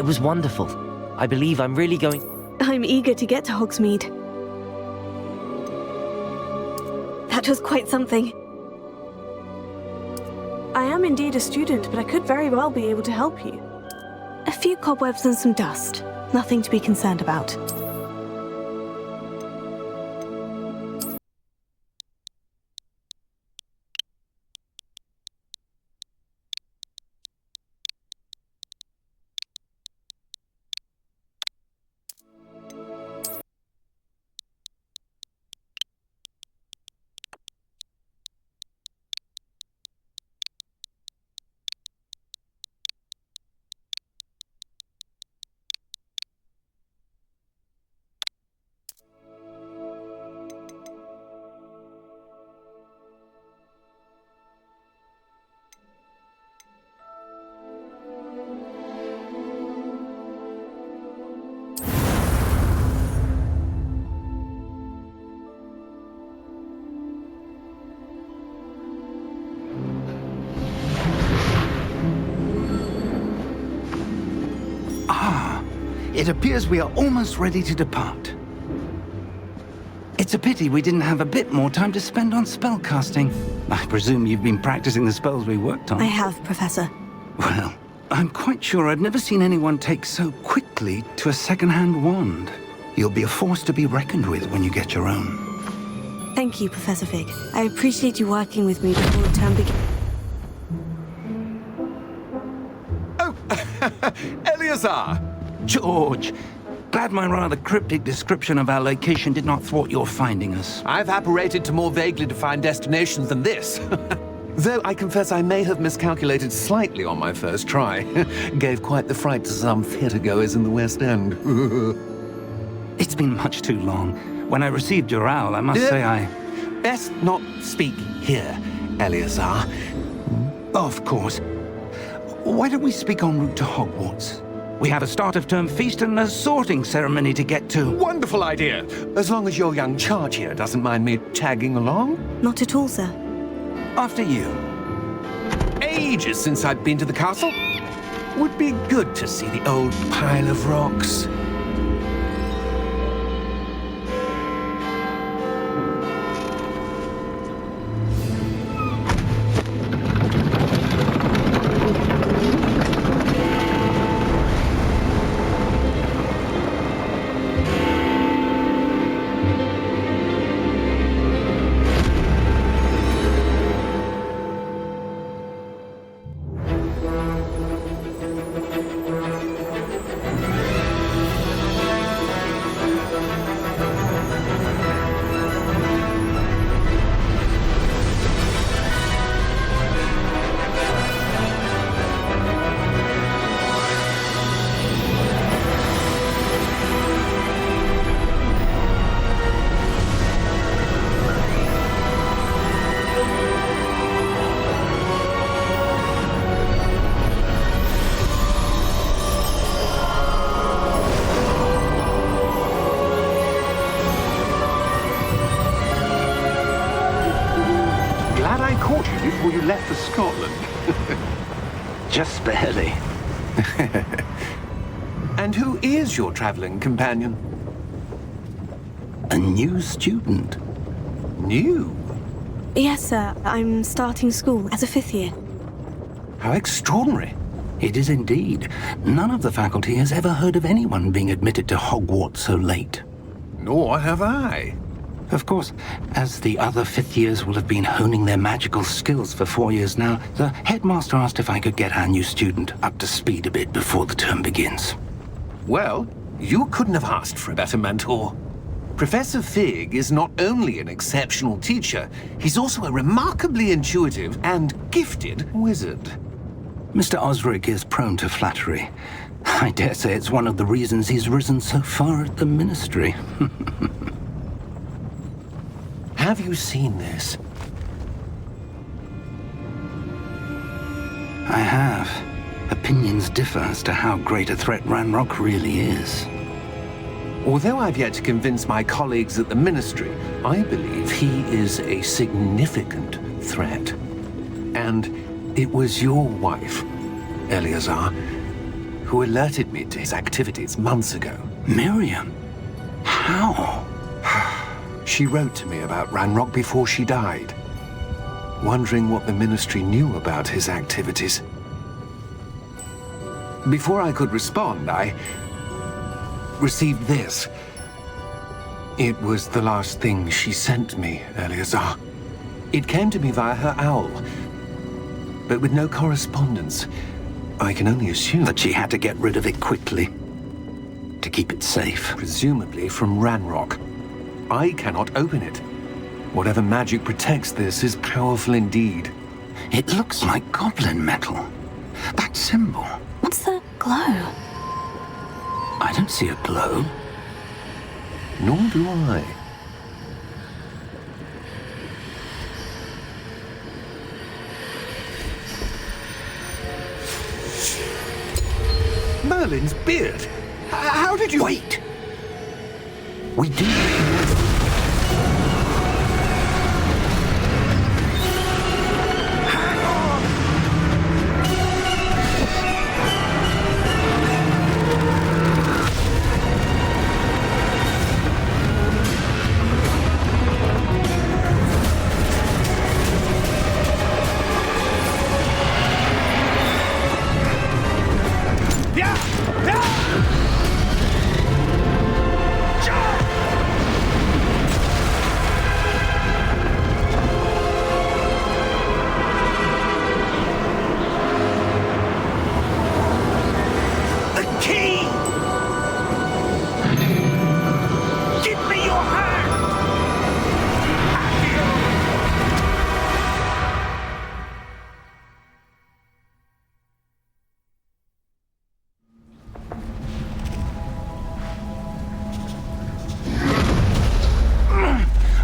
It was wonderful. I believe I'm really going... I'm eager to get to Hogsmeade. That was quite something. I am indeed a student, but I could very well be able to help you. A few cobwebs and some dust. Nothing to be concerned about. It appears we are almost ready to depart. It's a pity we didn't have a bit more time to spend on spellcasting. I presume you've been practicing the spells we worked on. I have, Professor. Well, I'm quite sure I've never seen anyone take so quickly to a second-hand wand. You'll be a force to be reckoned with when you get your own. Thank you, Professor Fig. I appreciate you working with me before the term begins. Oh, Eleazar! George, glad my rather cryptic description of our location did not thwart your finding us. I've apparated to more vaguely defined destinations than this. Though I confess I may have miscalculated slightly on my first try. Gave quite the fright to some theatregoers in the West End. It's been much too long. When I received your owl, I must say I... Best not speak here, Eleazar. Of course. Why don't we speak en route to Hogwarts? We have a start-of-term feast and a sorting ceremony to get to. Wonderful idea! As long as your young charge here doesn't mind me tagging along. Not at all, sir. After you. Ages since I've been to the castle. Would be good to see the old pile of rocks. Before you left for Scotland. Just barely. And who is your traveling companion? A new student. New? Yes, sir. I'm starting school as a 5th year. How extraordinary. It is indeed. None of the faculty has ever heard of anyone being admitted to Hogwarts so late. Nor have I. Of course, as the other 5th years will have been honing their magical skills for 4 years now, the headmaster asked if I could get our new student up to speed a bit before the term begins. Well, you couldn't have asked for a better mentor. Professor Fig is not only an exceptional teacher, he's also a remarkably intuitive and gifted wizard. Mr. Osric is prone to flattery. I dare say it's one of the reasons he's risen so far at the Ministry. Have you seen this? I have. Opinions differ as to how great a threat Ranrok really is. Although I've yet to convince my colleagues at the Ministry, I believe he is a significant threat. And it was your wife, Eleazar, who alerted me to his activities months ago. Miriam? How? She wrote to me about Ranrok before she died, wondering what the Ministry knew about his activities. Before I could respond, I received this. It was the last thing she sent me, 𝘿𝙧𝙧𝙧. It came to me via her owl, but with no correspondence. I can only assume That she had to get rid of it quickly, to keep it safe. presumably from Ranrok. I cannot open it. Whatever magic protects this is powerful indeed. It looks like goblin metal. That symbol. What's that glow? I don't see a glow. Nor do I. Merlin's beard! How did you... Wait! We do...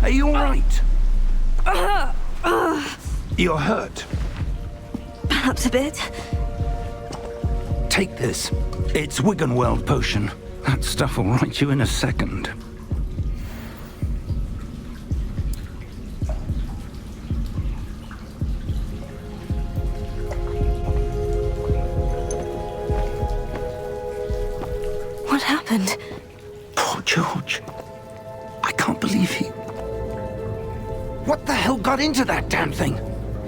Are you all right? You're hurt. Perhaps a bit. Take this. It's 𝚤𝙤𝙧𝙧𝙧 potion. That stuff will right you in a second. What happened? Poor George. I can't believe he... What the hell got into that damn thing?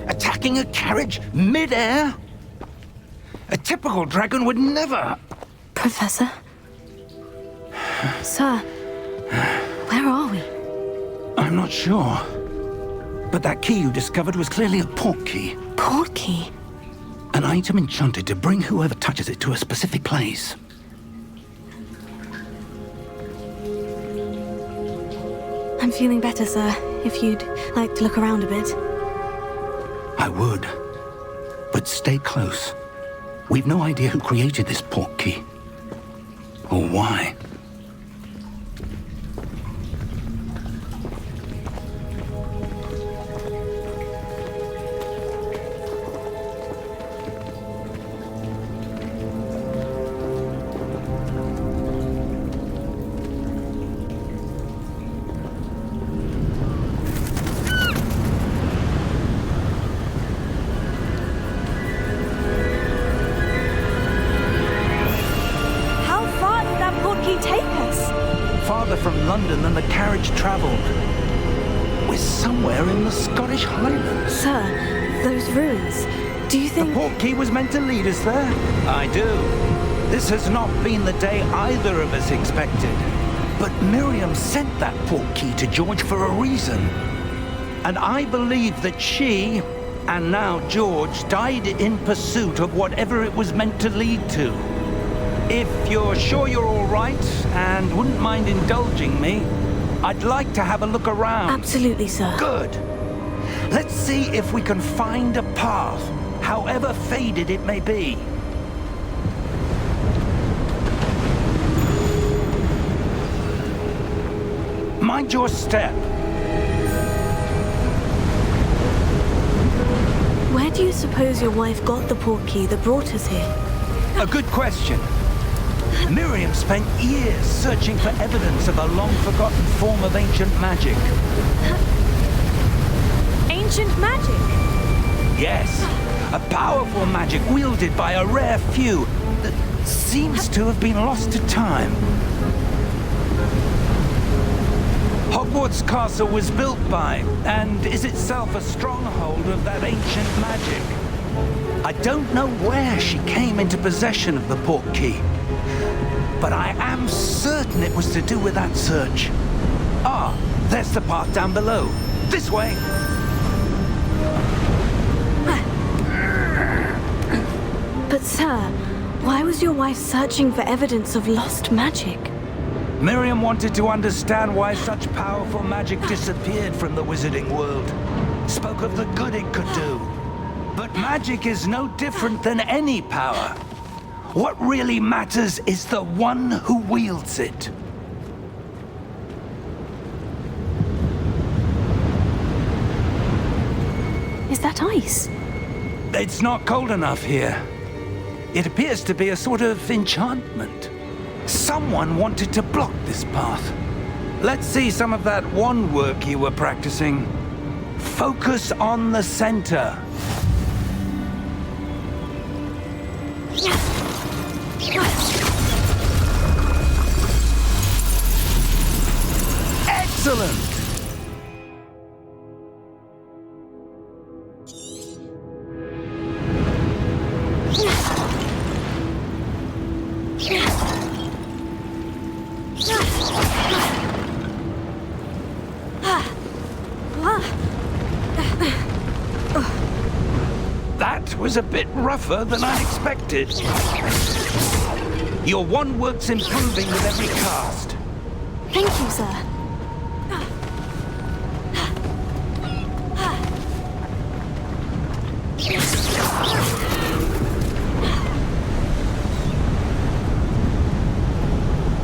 Attacking a carriage mid-air? A typical dragon would never... Professor? Sir, where are we? I'm not sure. But that key you discovered was clearly a port key. Port key? An item enchanted to bring whoever touches it to a specific place. I'm feeling better, sir. If you'd like to look around a bit. I would. But stay close. We've no idea who created this port key. Or why. Farther from London than the carriage travelled. We're somewhere in the Scottish Highlands. Sir, those ruins. Do you think... The port key was meant to lead us there? I do. This has not been the day either of us expected. But Miriam sent that port key to George for a reason. And I believe that she, and now George, died in pursuit of whatever it was meant to lead to. If you're sure you're all right and wouldn't mind indulging me, I'd like to have a look around. Absolutely, sir. Good. Let's see if we can find a path, however faded it may be. Mind your step. Where do you suppose your wife got the port key that brought us here? A good question. Miriam spent years searching for evidence of a long-forgotten form of ancient magic. Ancient magic? Yes, a powerful magic wielded by a rare few that seems to have been lost to time. Hogwarts Castle was built by, and is itself a stronghold of that ancient magic. I don't know where she came into possession of the portkey, but I am certain it was to do with that search. Ah, there's the path down below. This way! But sir, why was your wife searching for evidence of lost magic? Miriam wanted to understand why such powerful magic disappeared from the wizarding world. Spoke of the good it could do. But magic is no different than any power. What really matters is the one who wields it. Is that ice? It's not cold enough here. It appears to be a sort of enchantment. Someone wanted to block this path. Let's see some of that wand work you were practicing. Focus on the center. Excellent! That was a bit rougher than I expected. Your wand work's improving with every cast. Thank you, sir.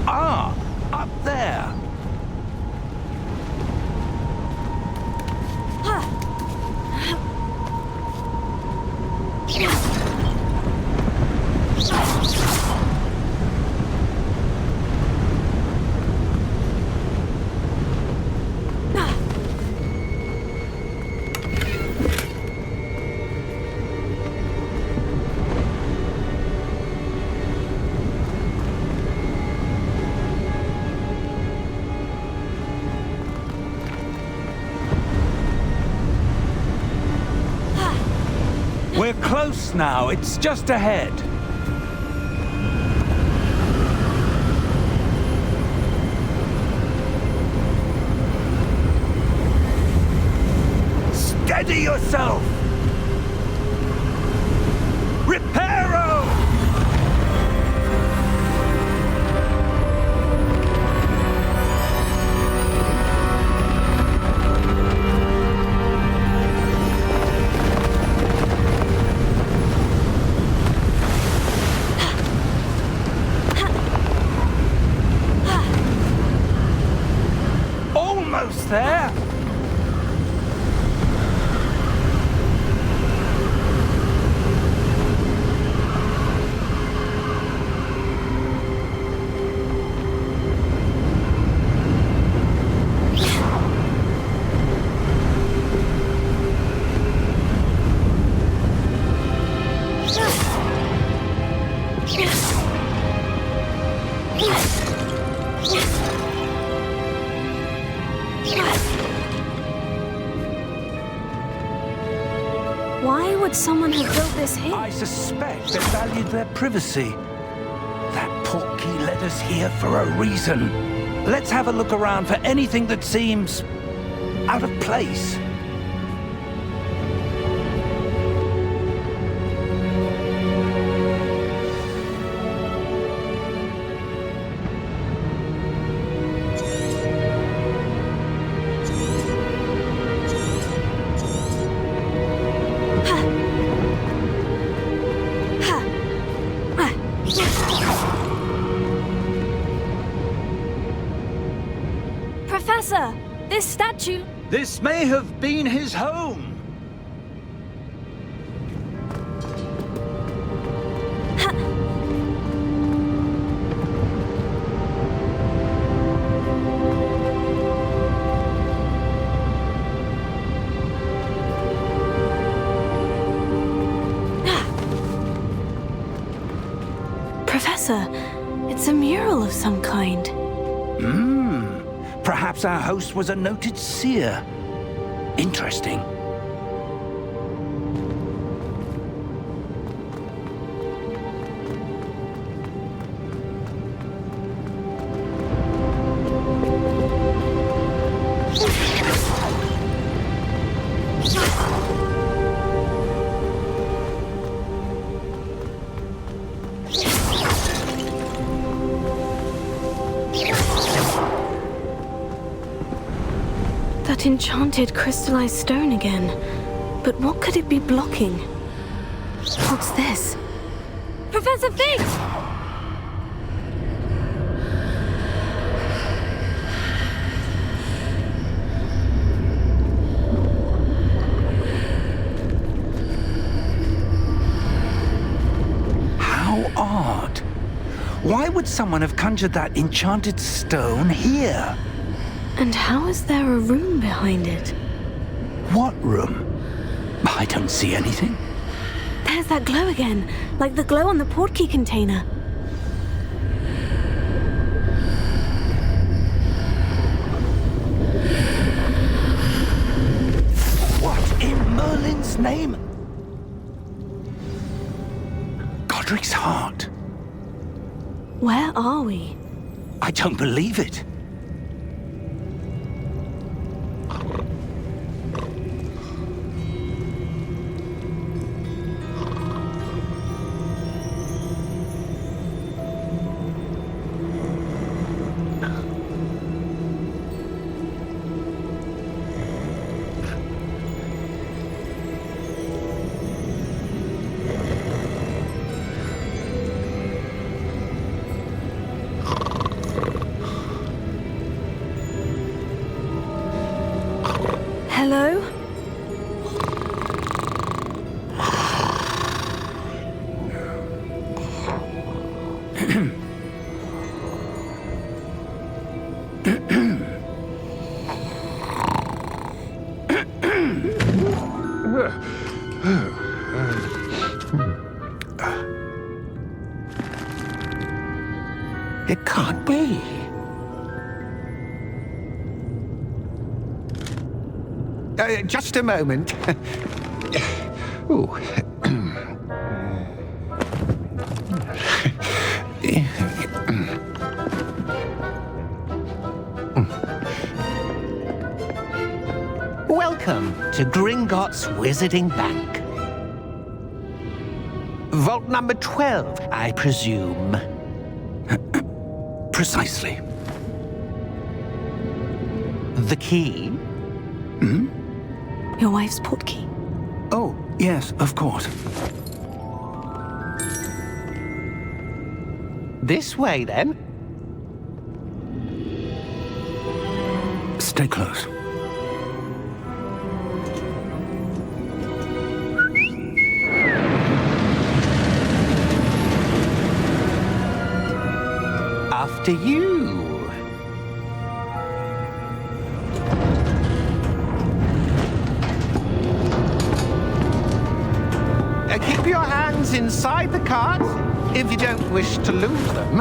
Ah, up there. We're close now. It's just ahead. Steady yourself! Reparo! Almost there! Why would someone have built this here? I suspect they valued their privacy. That portkey led us here for a reason. Let's have a look around for anything that seems out of place. Professor, this statue... This may have been his home. Professor? closer, it's a mural of some kind. Perhaps our host was a noted seer. Interesting. That enchanted crystallized stone again. But what could it be blocking? What's this? Professor Fig! How odd. Why would someone have conjured that enchanted stone here? And how is there a room behind it? What room? I don't see anything. There's that glow again, like the glow on the portkey container. What in Merlin's name? Godric's heart. Where are we? I don't believe it. Hello? It can't be. Just a moment. Ooh. Welcome to Gringotts Wizarding Bank. Vault number 12, I presume. Precisely. The key? Your wife's portkey. Oh, yes, of course. This way, then. Stay close. After you. Keep your hands inside the cart if you don't wish to lose them.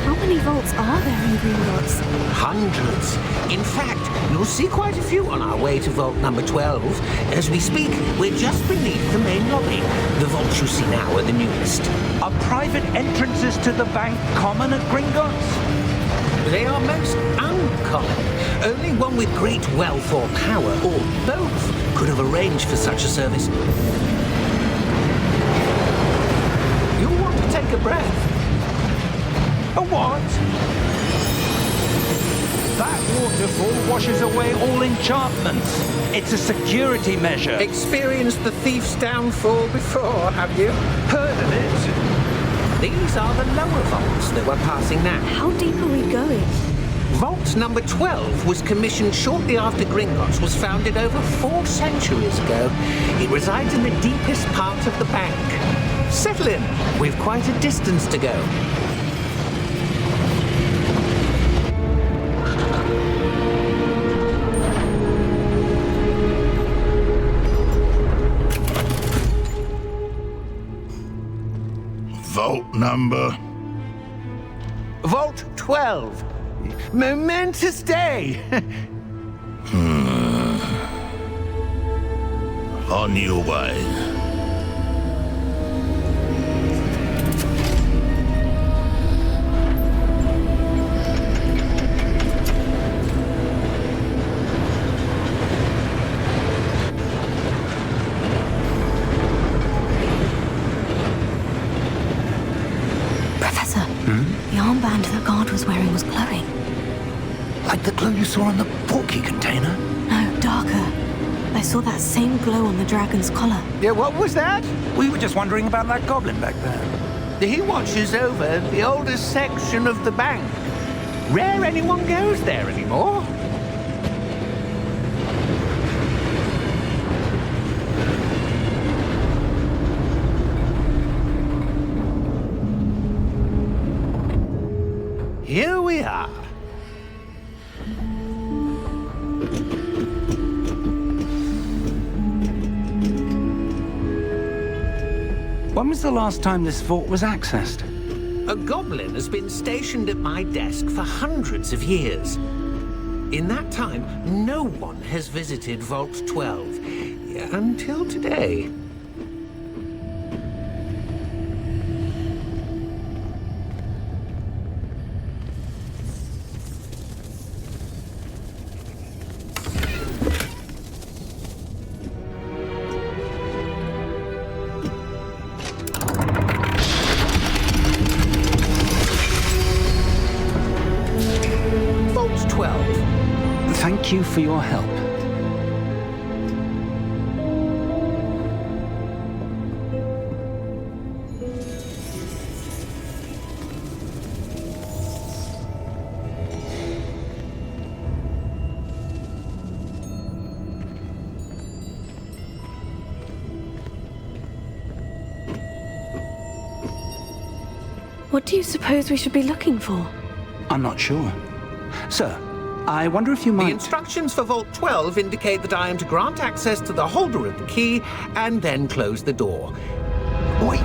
How many vaults are there in Gringotts? Hundreds. In fact, you'll see quite a few on our way to vault number 12. As we speak, we're just beneath the main lobby. The vaults you see now are the newest. Are private entrances to the bank common at Gringotts? They are most uncommon. Only one with great wealth or power, or both, could have arranged for such a service. You'll want to take a breath. A what? That waterfall washes away all enchantments. It's a security measure. Experienced the thief's downfall before, have you? Heard of it? These are the lower vaults that we're passing now. How deep are we going? Vault number 12 was commissioned shortly after Gringotts was founded over 4 centuries ago. It resides in the deepest part of the bank. Settle in. We've quite a distance to go. number? Vault 12. Momentous day. On your way. Professor, the armband the guard was wearing was glowing. Like the glow you saw on the portkey container? No, darker. I saw that same glow on the dragon's collar. Yeah, what was that? We were just wondering about that goblin back there. He watches over the oldest section of the bank. Rare anyone goes there anymore. Here we are. When was the last time this vault was accessed? A goblin has been stationed at my desk for hundreds of years. In that time, no one has visited Vault 12. Until today. Thank you for your help. What do you suppose we should be looking for? I'm not sure. Sir, I wonder if you might... The instructions for Vault 12 indicate that I am to grant access to the holder of the key and then close the door. Wait!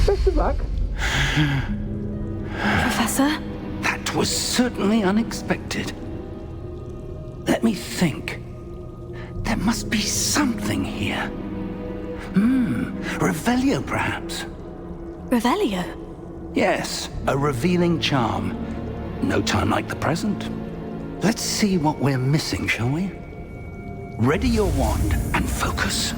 Best of luck. Professor? That was certainly unexpected. Let me think. There must be something here. Revelio, perhaps? Revelio? Yes, a revealing charm. No time like the present. Let's see what we're missing, shall we? Ready your wand and focus.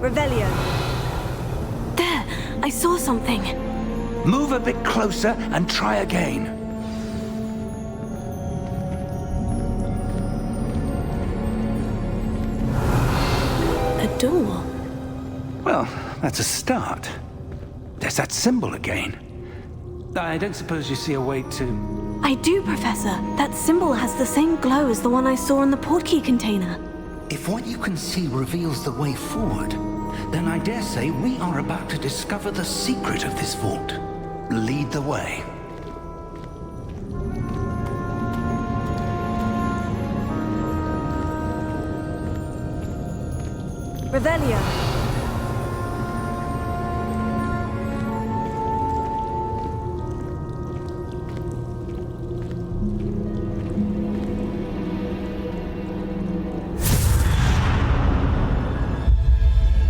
Revelio. There! I saw something. Move a bit closer and try again. A door. Well, that's a start. There's that symbol again. I don't suppose you see a way to... I do, Professor. That symbol has the same glow as the one I saw in the portkey container. If what you can see reveals the way forward, then I dare say we are about to discover the secret of this vault. Lead the way. Revelio.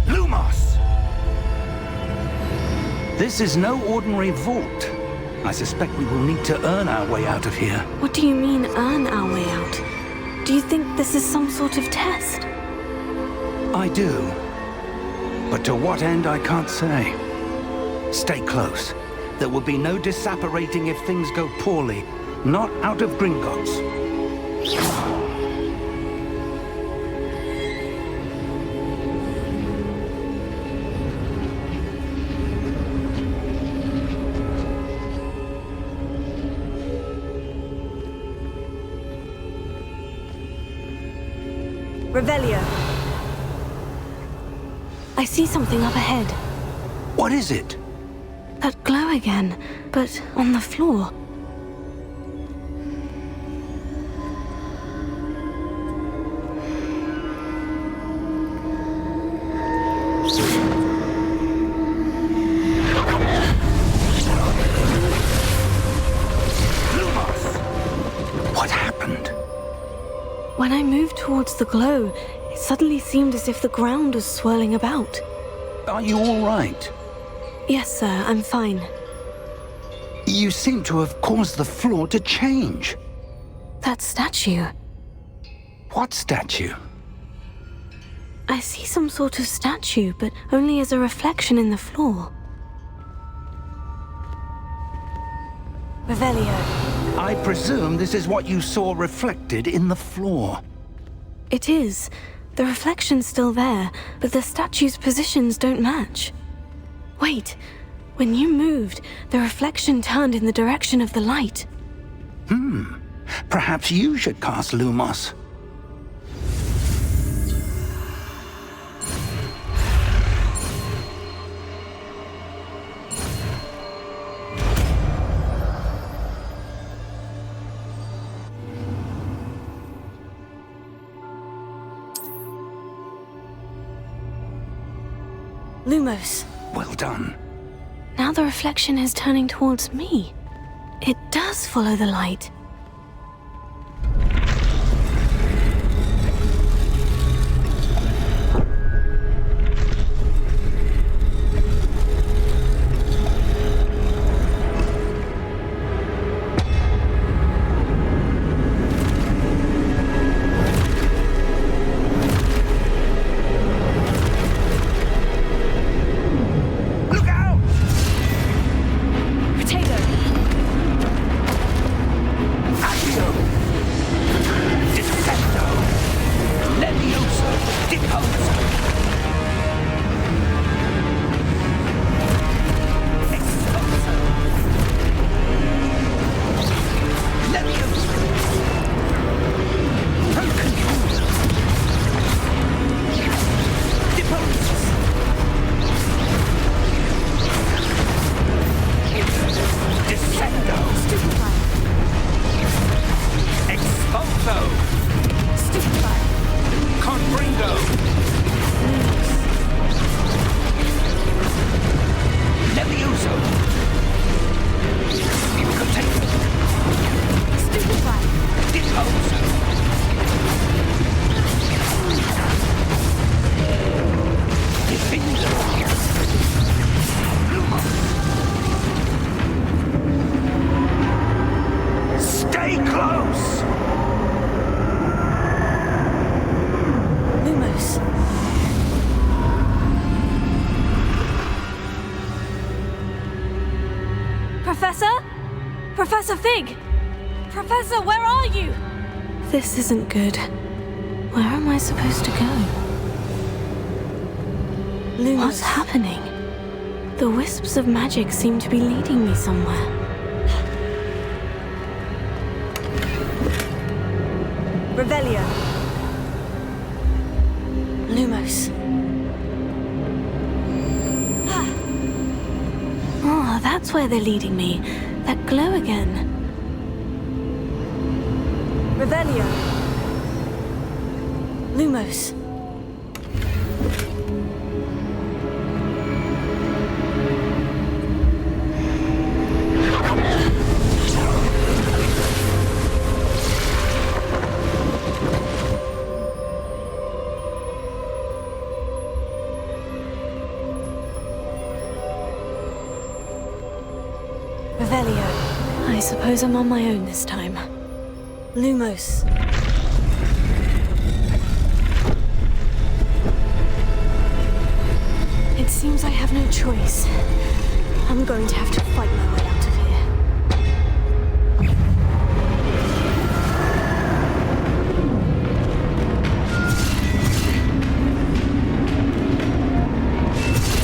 Lumos! This is no ordinary vault. I suspect we will need to earn our way out of here. What do you mean, earn our way out? Do you think this is some sort of test? I do. But to what end, I can't say. Stay close. There will be no disapparating if things go poorly. Not out of Gringotts. Revelio. I see something up ahead. What is it? That glow again, but on the floor. When I moved towards the glow, it suddenly seemed as if the ground was swirling about. Are you all right? Yes, sir, I'm fine. You seem to have caused the floor to change. That statue. What statue? I see some sort of statue, but only as a reflection in the floor. Revelio. I presume this is what you saw reflected in the floor. It is. The reflection's still there, but the statue's positions don't match. Wait. When you moved, the reflection turned in the direction of the light. Perhaps you should cast Lumos. Lumos. Well done. Now the reflection is turning towards me. It does follow the light. Professor Fig! Professor, where are you? This isn't good. Where am I supposed to go? Lumos. What's happening? The wisps of magic seem to be leading me somewhere. Revelio. Lumos. Oh, that's where they're leading me. That glow again. Revelio. Lumos. Revelio. I suppose I'm on my own this time. Lumos. It seems I have no choice. I'm going to have to fight my way out of here.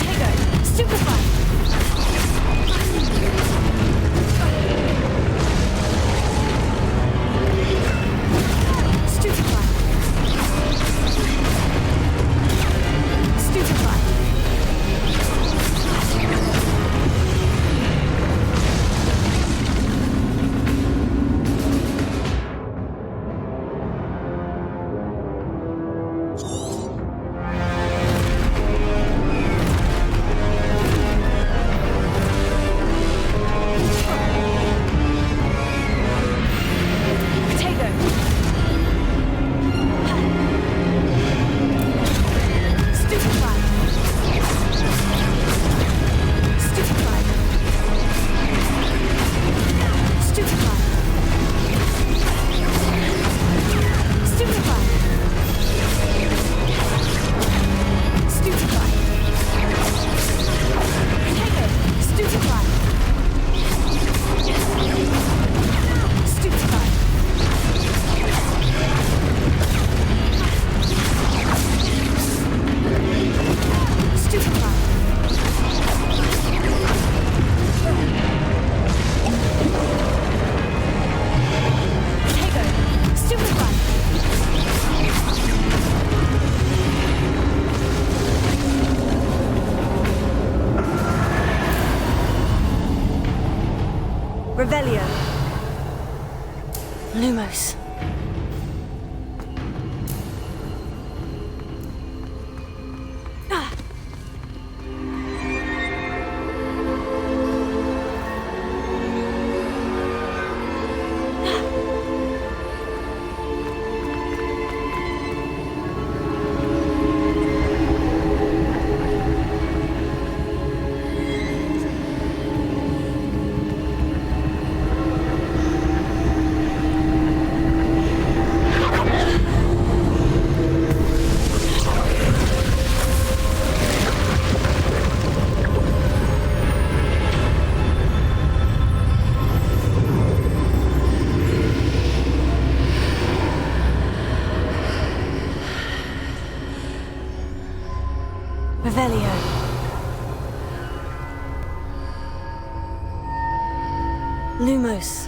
Tego, stupefy! Stupefy! Revelio. Lumos. Revelio. Lumos.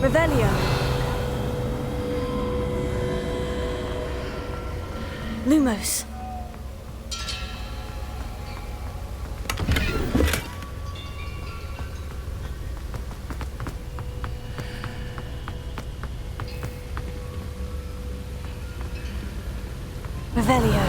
Revelio. Lumos. Revelio.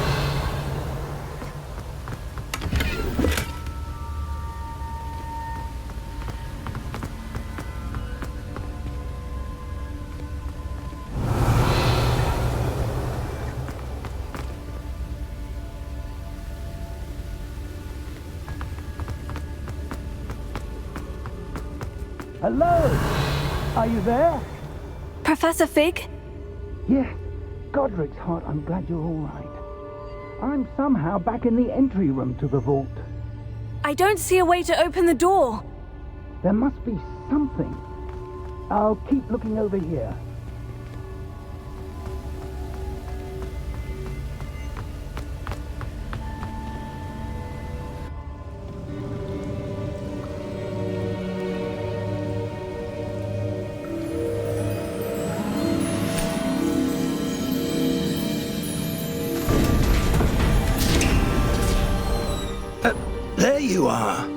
Hello! Are you there? Professor Fig? Yeah. Godric's heart, I'm glad you're all right. I'm somehow back in the entry room to the vault. I don't see a way to open the door. There must be something. I'll keep looking over here. There you are.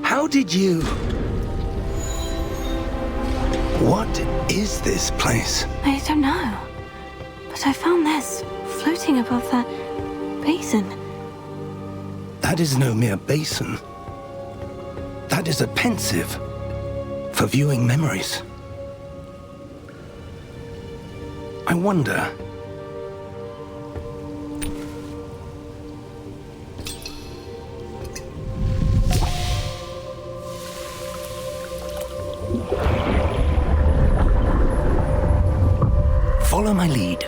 How did you... What is this place? I don't know. But I found this floating above that basin. That is no mere basin. That is a pensive for viewing memories. I wonder... Follow my lead.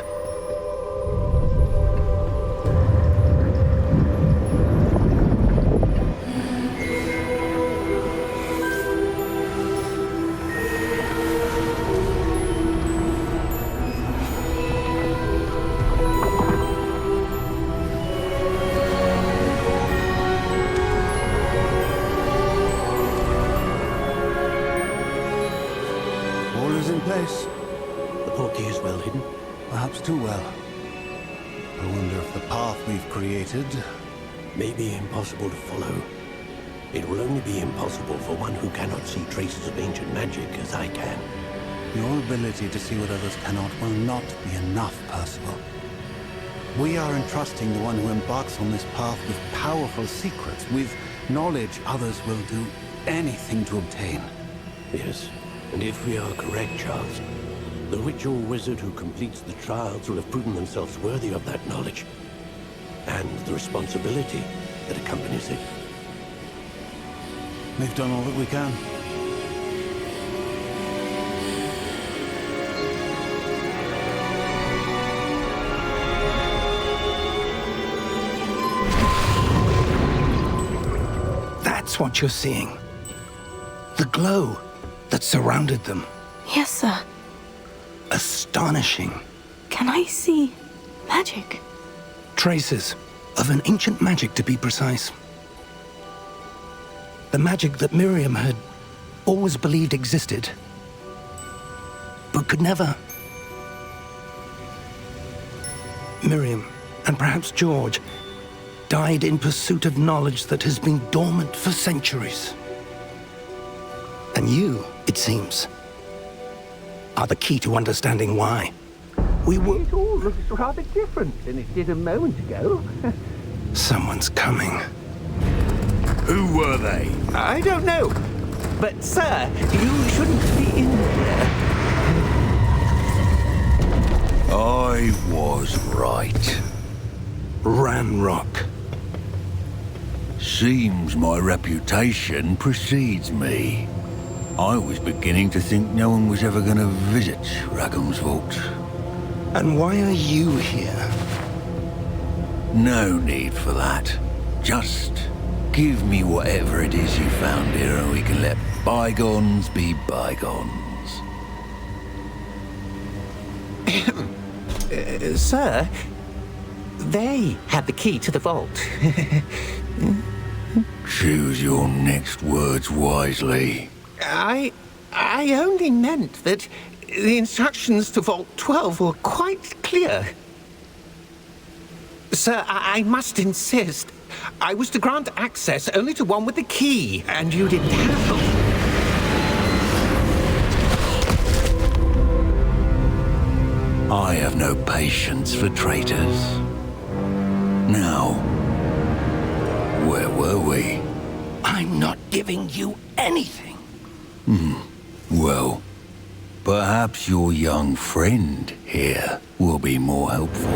All is in place. The portkey is well hidden. Perhaps too well. I wonder if the path we've created... May be impossible to follow. It will only be impossible for one who cannot see traces of ancient magic as I can. Your ability to see what others cannot will not be enough, Percival. We are entrusting the one who embarks on this path with powerful secrets, with knowledge others will do anything to obtain. Yes, and if we are correct, Charles, the ritual wizard who completes the trials will have proven themselves worthy of that knowledge, and the responsibility that accompanies it. We've done all that we can. That's what you're seeing. The glow that surrounded them. Yes, sir. Astonishing. Can I see magic? Traces of an ancient magic, to be precise. The magic that Miriam had always believed existed, but could never. Miriam, and perhaps George, died in pursuit of knowledge that has been dormant for centuries. And you, it seems, are the key to understanding why. It all looks rather different than it did a moment ago. Someone's coming. Who were they? I don't know. But, sir, you shouldn't be in here. I was right. Ranrok. Seems my reputation precedes me. I was beginning to think no one was ever going to visit Rackham's vault. And why are you here? No need for that. Just give me whatever it is you found here and we can let bygones be bygones. Sir, they had the key to the vault. Choose your next words wisely. I only meant that the instructions to Vault 12 were quite clear. Sir, I must insist. I was to grant access only to one with the key, and you didn't have them. I have no patience for traitors. Now, where were we? I'm not giving you anything. Well, perhaps your young friend here will be more helpful.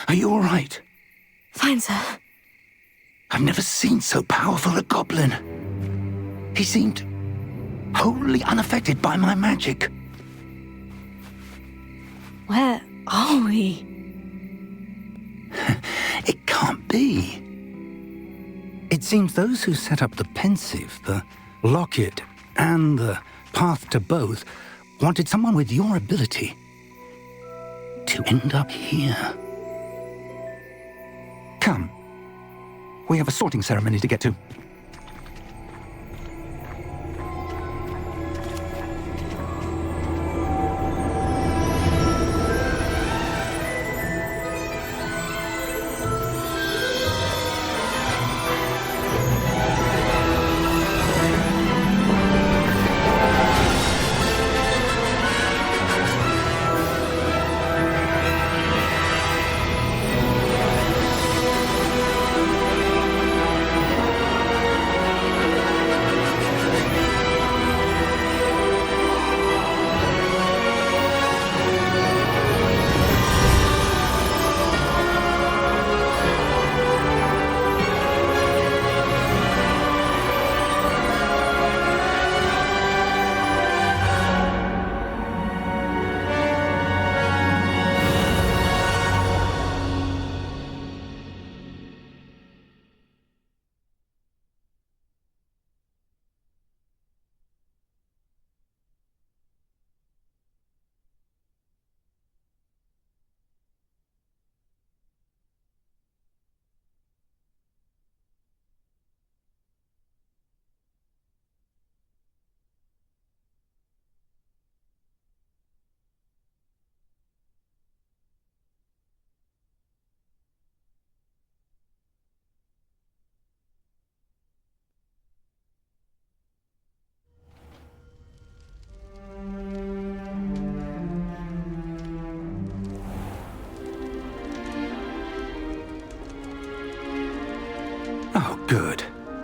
Are you all right? Fine, sir. I've never seen so powerful a goblin. He seemed wholly unaffected by my magic. Where are we? It can't be. It seems those who set up the pensive, the locket, and the path to both wanted someone with your ability to end up here. Come. We have a sorting ceremony to get to.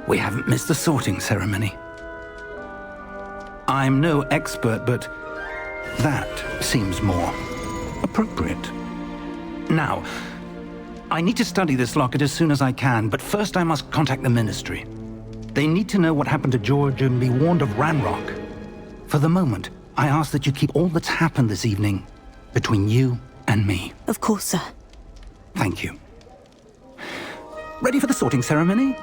We haven't missed the sorting ceremony. I'm no expert, but that seems more appropriate. Now, I need to study this locket as soon as I can, but first I must contact the Ministry. They need to know what happened to George and be warned of Ranrok. For the moment, I ask that you keep all that's happened this evening between you and me. Of course, sir. Thank you. Ready for the sorting ceremony?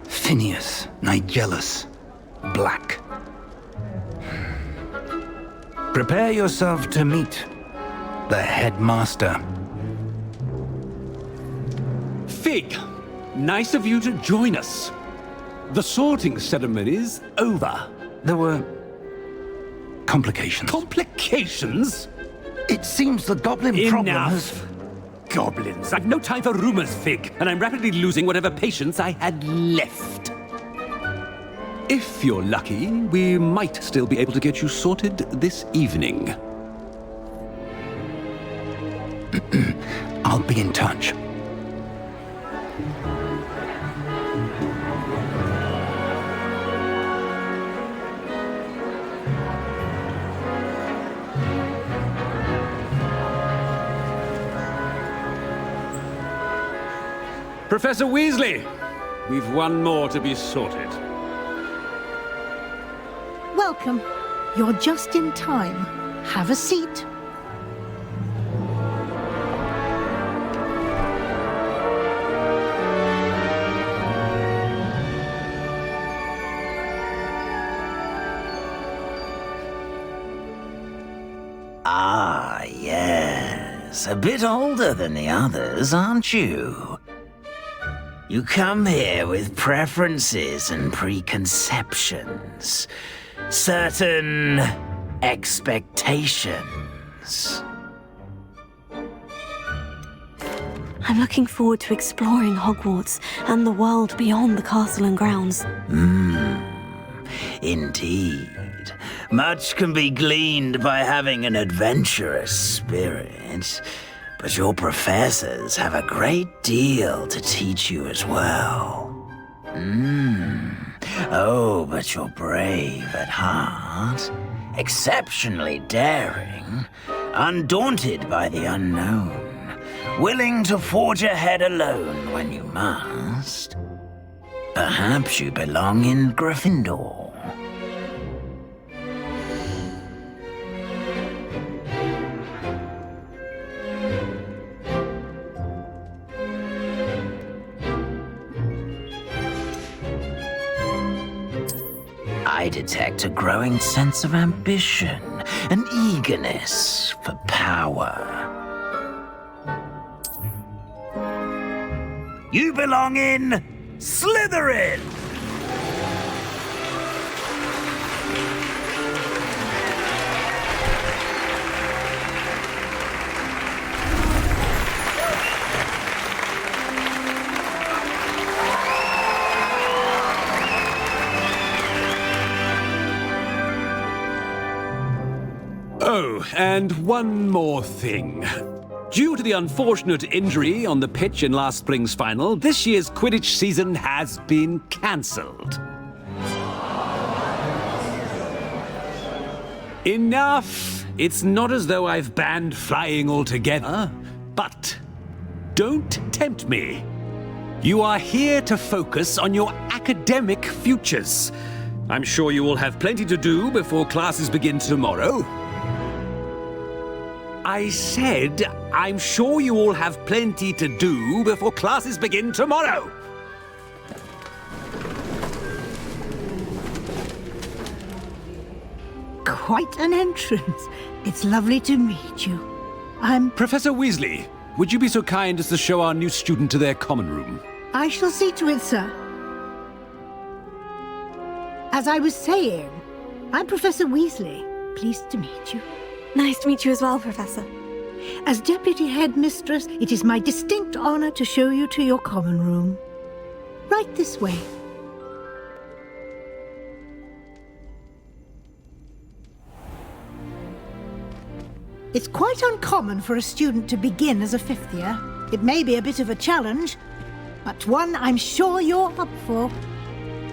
Phineas, Nigellus, Black. Prepare yourself to meet the headmaster. Fig, nice of you to join us. The sorting ceremony's over. There were complications. Complications? It seems the goblin problem has... Enough! Goblins. I've no time for rumors, Fig, and I'm rapidly losing whatever patience I had left. If you're lucky, we might still be able to get you sorted this evening. I'll be in touch. Professor Weasley, we've one more to be sorted. Welcome. You're just in time. Have a seat. Ah, yes. A bit older than the others, aren't you? You come here with preferences and preconceptions. Certain expectations. I'm looking forward to exploring Hogwarts and the world beyond the castle and grounds. Indeed. Much can be gleaned by having an adventurous spirit, but your professors have a great deal to teach you as well. Oh, but you're brave at heart, exceptionally daring, undaunted by the unknown, willing to forge ahead alone when you must. Perhaps you belong in Gryffindor. I detect a growing sense of ambition, an eagerness for power. You belong in Slytherin! Oh, and one more thing. Due to the unfortunate injury on the pitch in last spring's final, this year's Quidditch season has been cancelled. Enough! It's not as though I've banned flying altogether, but don't tempt me. You are here to focus on your academic futures. I'm sure you will have plenty to do before classes begin tomorrow. I said, I'm sure you all have plenty to do before classes begin tomorrow. Quite an entrance. It's lovely to meet you. I'm... Professor Weasley, would you be so kind as to show our new student to their common room? I shall see to it, sir. As I was saying, I'm Professor Weasley. Pleased to meet you. Nice to meet you as well, Professor. As Deputy Headmistress, it is my distinct honor to show you to your common room. Right this way. It's quite uncommon for a student to begin as a fifth year. It may be a bit of a challenge, but one I'm sure you're up for.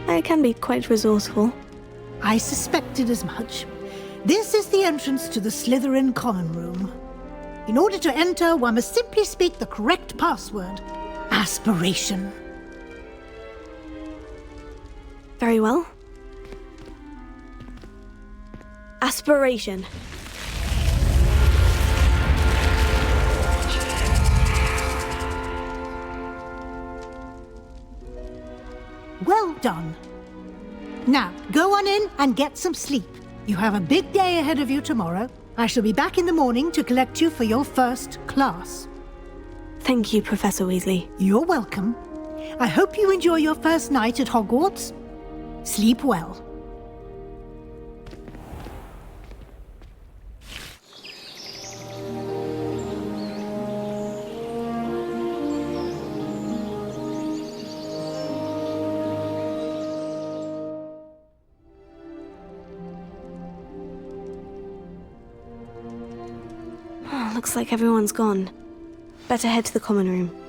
I can be quite resourceful. I suspected as much. This is the entrance to the Slytherin Common Room. In order to enter, one must simply speak the correct password. Aspiration. Very well. Aspiration. Well done. Now, go on in and get some sleep. You have a big day ahead of you tomorrow. I shall be back in the morning to collect you for your first class. Thank you, Professor Weasley. You're welcome. I hope you enjoy your first night at Hogwarts. Sleep well. Looks like everyone's gone. Better head to the common room.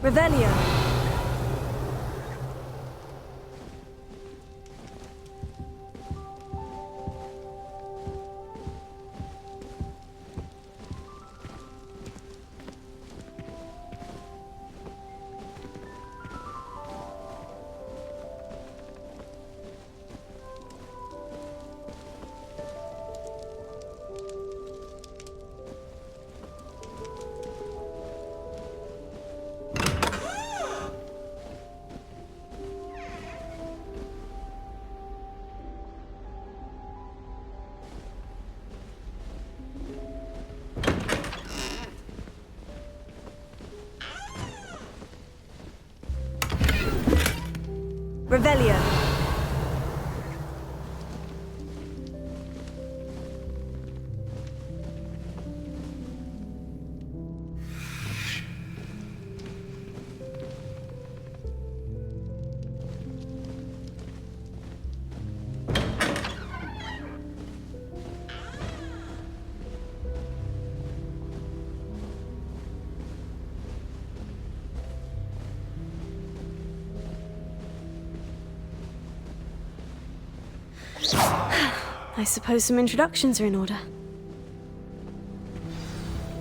Revelio. Revelio. I suppose some introductions are in order.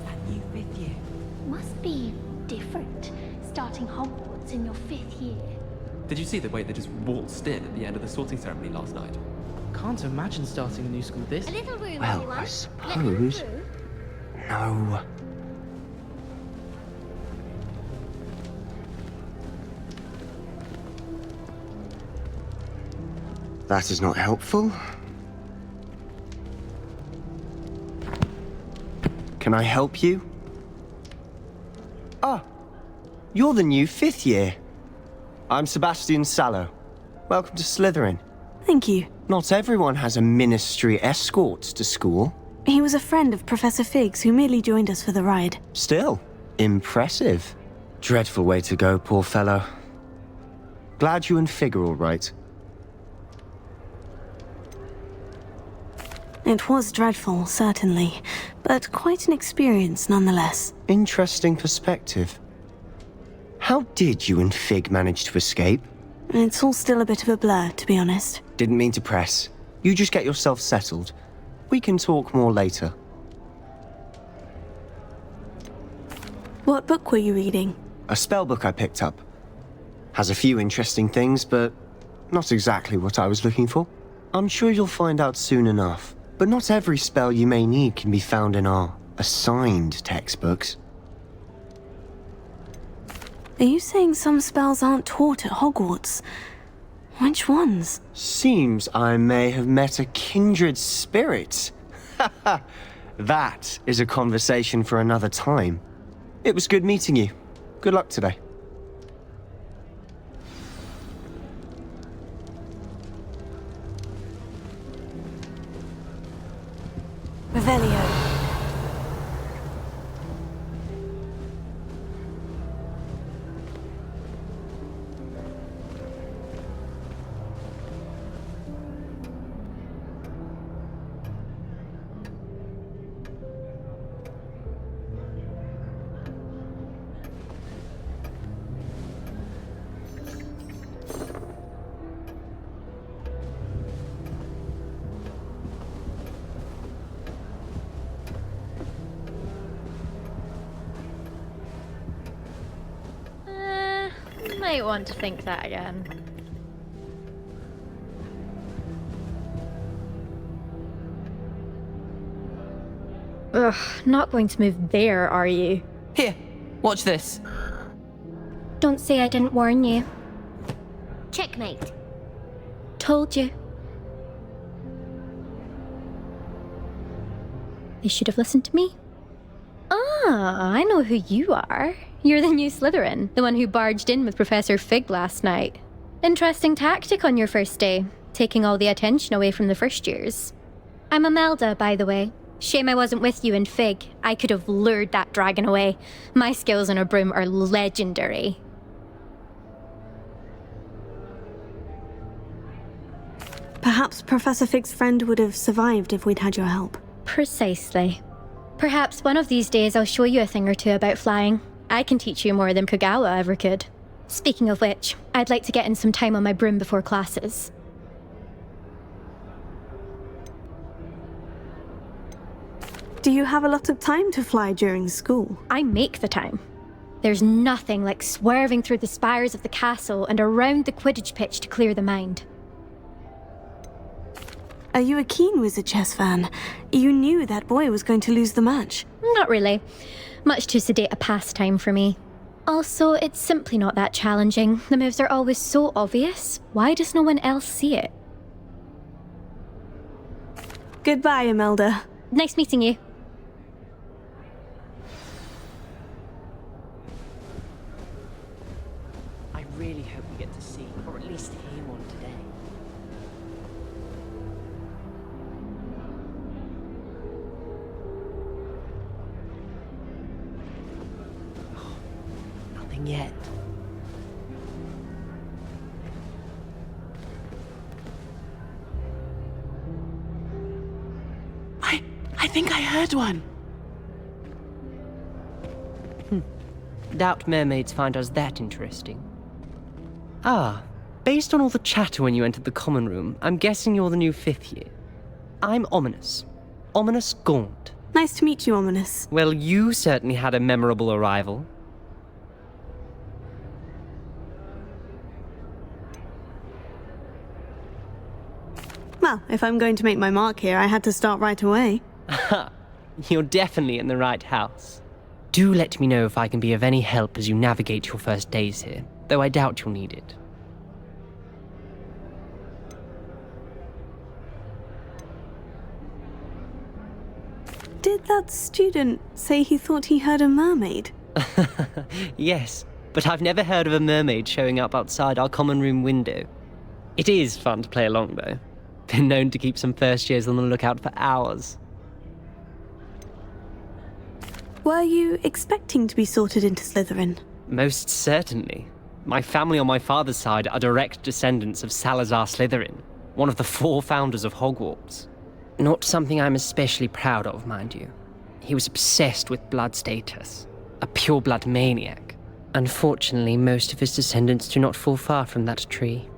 That new fifth year must be different, starting Hogwarts in your 5th year. Did you see the way they just waltzed in at the end of the sorting ceremony last night? Can't imagine starting a new school this. A little room, Well, everyone. I suppose... No. That is not helpful. Can I help you? Ah, you're the new 5th year. I'm Sebastian Sallow. Welcome to Slytherin. Thank you. Not everyone has a ministry escort to school. He was a friend of Professor Fig's who merely joined us for the ride. Still, impressive. Dreadful way to go, poor fellow. Glad you and Fig are all right. It was dreadful, certainly, but quite an experience nonetheless. Interesting perspective. How did you and Fig manage to escape? It's all still a bit of a blur, to be honest. Didn't mean to press. You just get yourself settled. We can talk more later. What book were you reading? A spell book I picked up. Has a few interesting things, but not exactly what I was looking for. I'm sure you'll find out soon enough. But not every spell you may need can be found in our assigned textbooks. Are you saying some spells aren't taught at Hogwarts? Which ones? Seems I may have met a kindred spirit. That is a conversation for another time. It was good meeting you. Good luck today. Revelio. Might want to think that again. Ugh, not going to move there, are you? Here, watch this. Don't say I didn't warn you. Checkmate. Told you. They should have listened to me. Ah, I know who you are. You're the new Slytherin, the one who barged in with Professor Fig last night. Interesting tactic on your first day, taking all the attention away from the first years. I'm Imelda, by the way. Shame I wasn't with you and Fig. I could have lured that dragon away. My skills on a broom are legendary. Perhaps Professor Fig's friend would have survived if we'd had your help. Precisely. Perhaps one of these days I'll show you a thing or two about flying. I can teach you more than 𝘾𝑝𝑔𝓚 ever could. Speaking of which, I'd like to get in some time on my broom before classes. Do you have a lot of time to fly during school? I make the time. There's nothing like swerving through the spires of the castle and around the Quidditch pitch to clear the mind. Are you a keen Wizard chess fan? You knew that boy was going to lose the match. Not really. Much too sedate a pastime for me. Also, it's simply not that challenging. The moves are always so obvious. Why does no one else see it? Goodbye, Imelda. Nice meeting you. I really hope we get to see, or at least hear one today. Nothing yet. I think I heard one. Doubt mermaids find us that interesting. Ah, based on all the chatter when you entered the common room, I'm guessing you're the new 5th year. I'm Ominous. Ominous Gaunt. Nice to meet you, Ominous. Well, you certainly had a memorable arrival. Well, if I'm going to make my mark here, I had to start right away. You're definitely in the right house. Do let me know if I can be of any help as you navigate your first days here, though I doubt you'll need it. Did that student say he thought he heard a mermaid? Yes, but I've never heard of a mermaid showing up outside our common room window. It is fun to play along, though. Been known to keep some first years on the lookout for hours. Were you expecting to be sorted into Slytherin? Most certainly. My family on my father's side are direct descendants of Salazar Slytherin, one of the 4 founders of Hogwarts. Not something I'm especially proud of, mind you. He was obsessed with blood status, a pure-blood maniac. Unfortunately, most of his descendants do not fall far from that tree.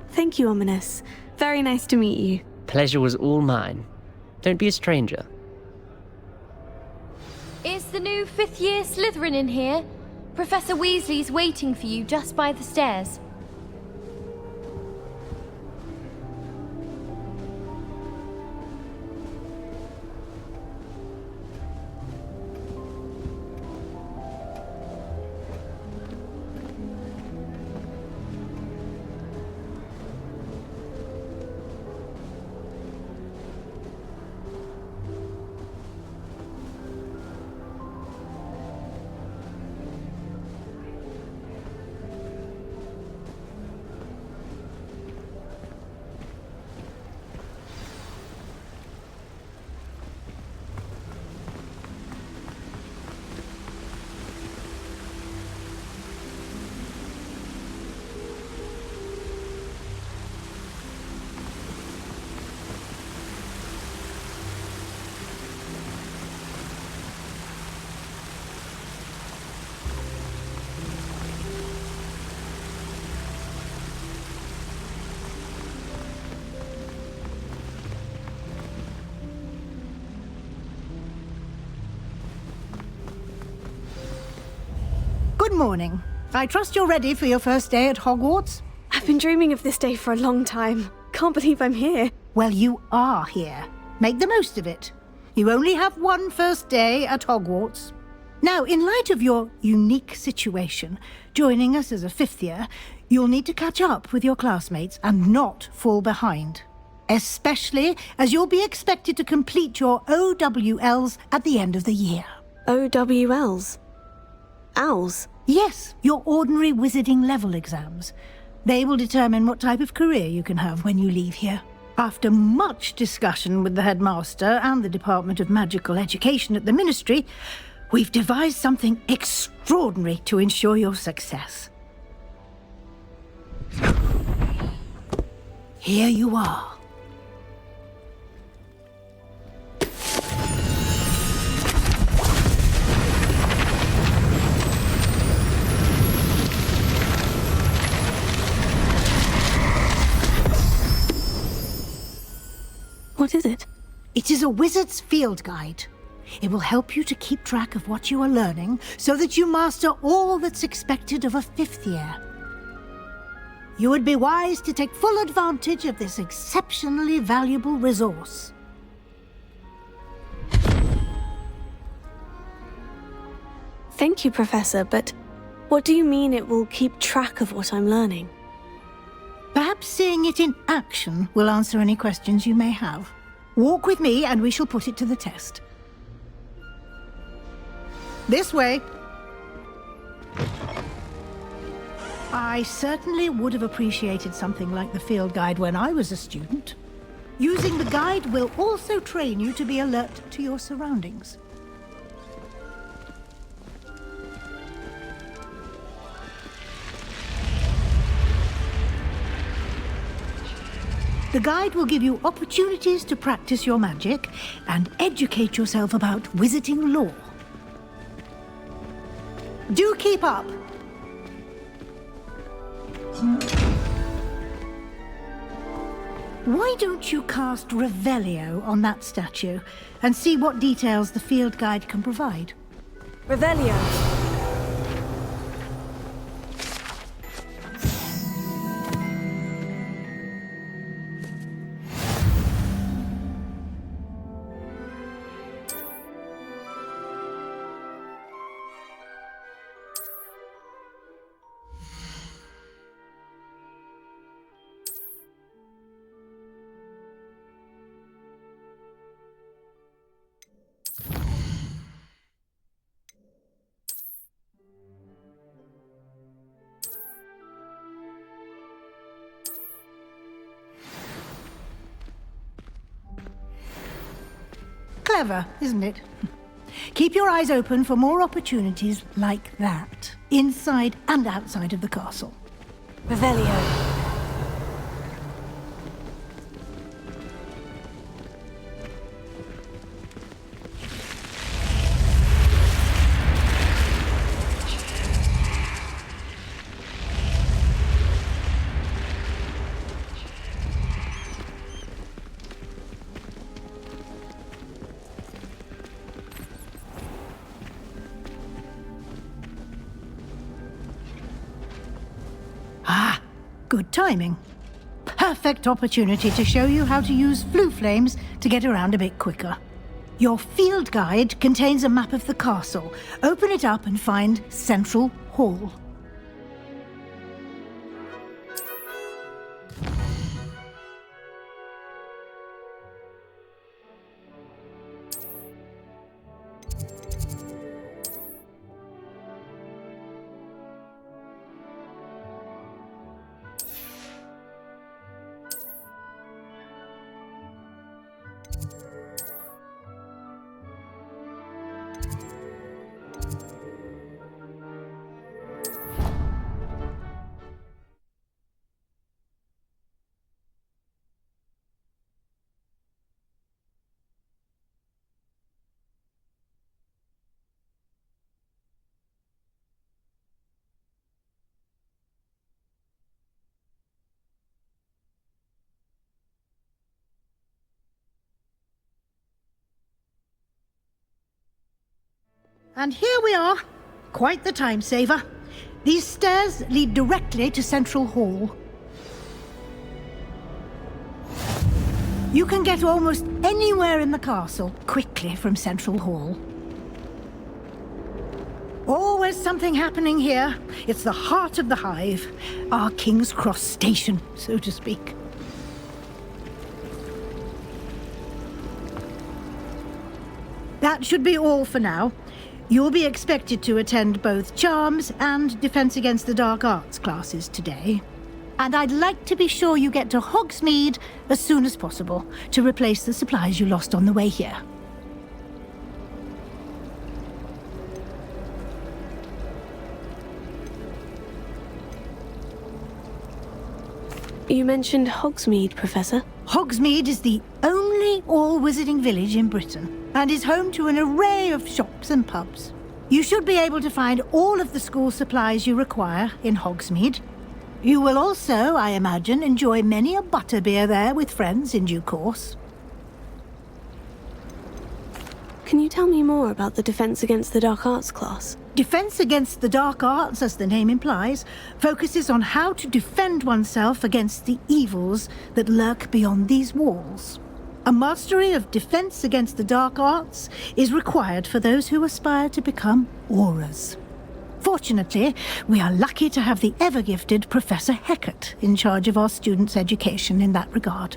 Thank you, Ominous. Very nice to meet you. Pleasure was all mine. Don't be a stranger. Is the new 5th year Slytherin in here? Professor Weasley's waiting for you just by the stairs. Good morning. I trust you're ready for your first day at Hogwarts? I've been dreaming of this day for a long time. Can't believe I'm here. Well, you are here. Make the most of it. You only have one first day at Hogwarts. Now, in light of your unique situation, joining us as a 5th year, you'll need to catch up with your classmates and not fall behind. Especially as you'll be expected to complete your OWLs at the end of the year. OWLs? Owls? Yes, your ordinary wizarding level exams. They will determine what type of career you can have when you leave here. After much discussion with the headmaster and the Department of Magical Education at the Ministry, we've devised something extraordinary to ensure your success. Here you are. What is it? It is a wizard's field guide. It will help you to keep track of what you are learning so that you master all that's expected of a 5th year. You would be wise to take full advantage of this exceptionally valuable resource. Thank you, Professor, but what do you mean it will keep track of what I'm learning? Perhaps seeing it in action will answer any questions you may have. Walk with me and we shall put it to the test. This way. I certainly would have appreciated something like the field guide when I was a student. Using the guide will also train you to be alert to your surroundings. The guide will give you opportunities to practice your magic and educate yourself about wizarding lore. Do keep up! Why don't you cast REVELIO on that statue and see what details the field guide can provide? REVELIO! Clever, isn't it? Keep your eyes open for more opportunities like that, inside and outside of the castle. Revelio. Ah, good timing. Perfect opportunity to show you how to use flue flames to get around a bit quicker. Your field guide contains a map of the castle. Open it up and find Central Hall. And here we are. Quite the time saver. These stairs lead directly to Central Hall. You can get almost anywhere in the castle quickly from Central Hall. Always something happening here. It's the heart of the hive. Our King's Cross station, so to speak. That should be all for now. You'll be expected to attend both Charms and Defense Against the Dark Arts classes today. And I'd like to be sure you get to Hogsmeade as soon as possible to replace the supplies you lost on the way here. You mentioned Hogsmeade, Professor. Hogsmeade is the only all-wizarding village in Britain and is home to an array of shops and pubs. You should be able to find all of the school supplies you require in Hogsmeade. You will also, I imagine, enjoy many a butterbeer there with friends in due course. Can you tell me more about the Defense Against the Dark Arts class? Defense Against the Dark Arts, as the name implies, focuses on how to defend oneself against the evils that lurk beyond these walls. A mastery of Defense Against the Dark Arts is required for those who aspire to become auras. Fortunately, we are lucky to have the ever-gifted Professor Hecat in charge of our students' education in that regard.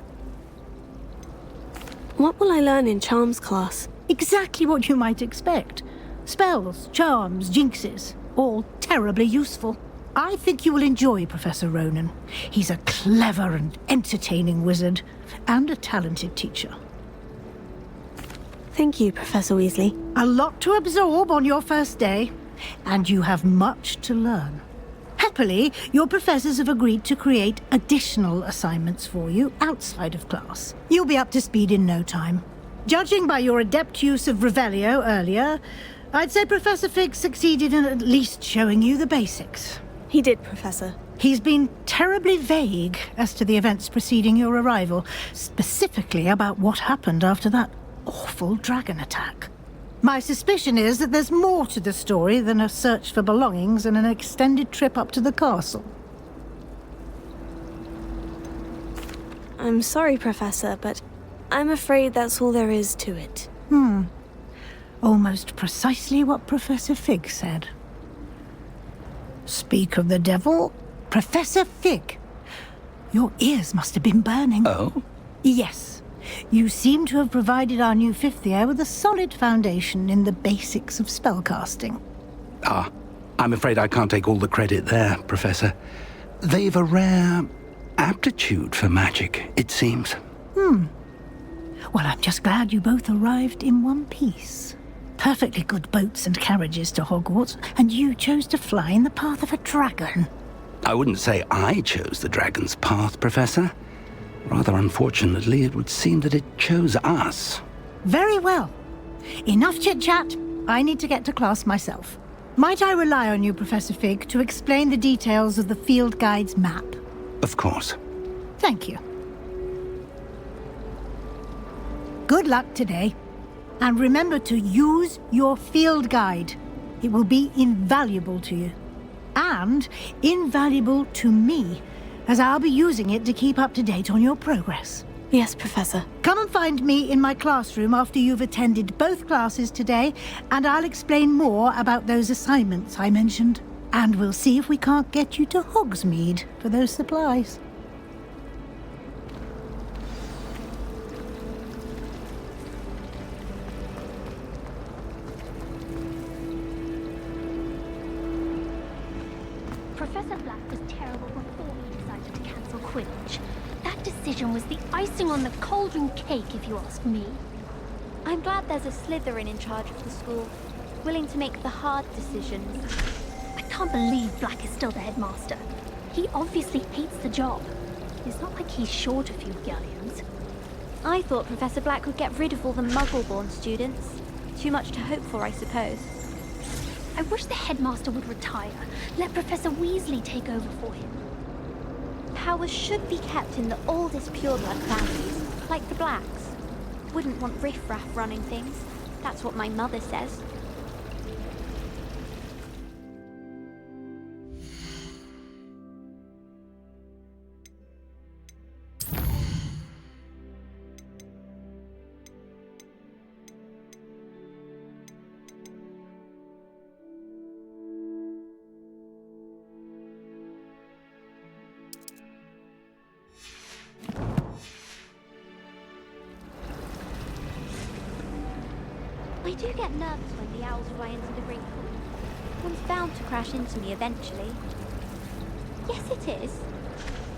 What will I learn in Charms class? Exactly what you might expect. Spells, charms, jinxes, all terribly useful. I think you will enjoy Professor Ronan. He's a clever and entertaining wizard, and a talented teacher. Thank you, Professor Weasley. A lot to absorb on your first day, and you have much to learn. Happily, your professors have agreed to create additional assignments for you outside of class. You'll be up to speed in no time. Judging by your adept use of Revelio earlier, I'd say Professor Fig succeeded in at least showing you the basics. He did, Professor. He's been terribly vague as to the events preceding your arrival, specifically about what happened after that awful dragon attack. My suspicion is that there's more to the story than a search for belongings and an extended trip up to the castle. I'm sorry, Professor, but I'm afraid that's all there is to it. Almost precisely what Professor Fig said. Speak of the devil, Professor Fig. Your ears must have been burning. Oh? Yes. You seem to have provided our new fifth year with a solid foundation in the basics of spellcasting. Ah, I'm afraid I can't take all the credit there, Professor. They've a rare aptitude for magic, it seems. Well, I'm just glad you both arrived in one piece. perfectly good boats and carriages to Hogwarts, and you chose to fly in the path of a dragon. I wouldn't say I chose the dragon's path, Professor. Rather unfortunately, it would seem that it chose us. Very well. Enough chit-chat. I need to get to class myself. Might I rely on you, Professor Fig, to explain the details of the field guide's map? Of course. Thank you. Good luck today. And remember to use your field guide. It will be invaluable to you. And invaluable to me, as I'll be using it to keep up to date on your progress. Yes, Professor. Come and find me in my classroom after you've attended both classes today, and I'll explain more about those assignments I mentioned. And we'll see if we can't get you to Hogsmeade for those supplies. Professor Black was terrible before he decided to cancel Quidditch. That decision was the icing on the cauldron cake, if you ask me. I'm glad there's a Slytherin in charge of the school, willing to make the hard decisions. I can't believe Black is still the headmaster. He obviously hates the job. It's not like he's short a few galleons. I thought Professor Black would get rid of all the Muggle-born students. Too much to hope for, I suppose. I wish the headmaster would retire. Let Professor Weasley take over for him. Power should be kept in the oldest pureblood families, like the Blacks. Wouldn't want riffraff running things. That's what my mother says. I do get nervous when the owls fly into the ring. One's bound to crash into me eventually. Yes, it is.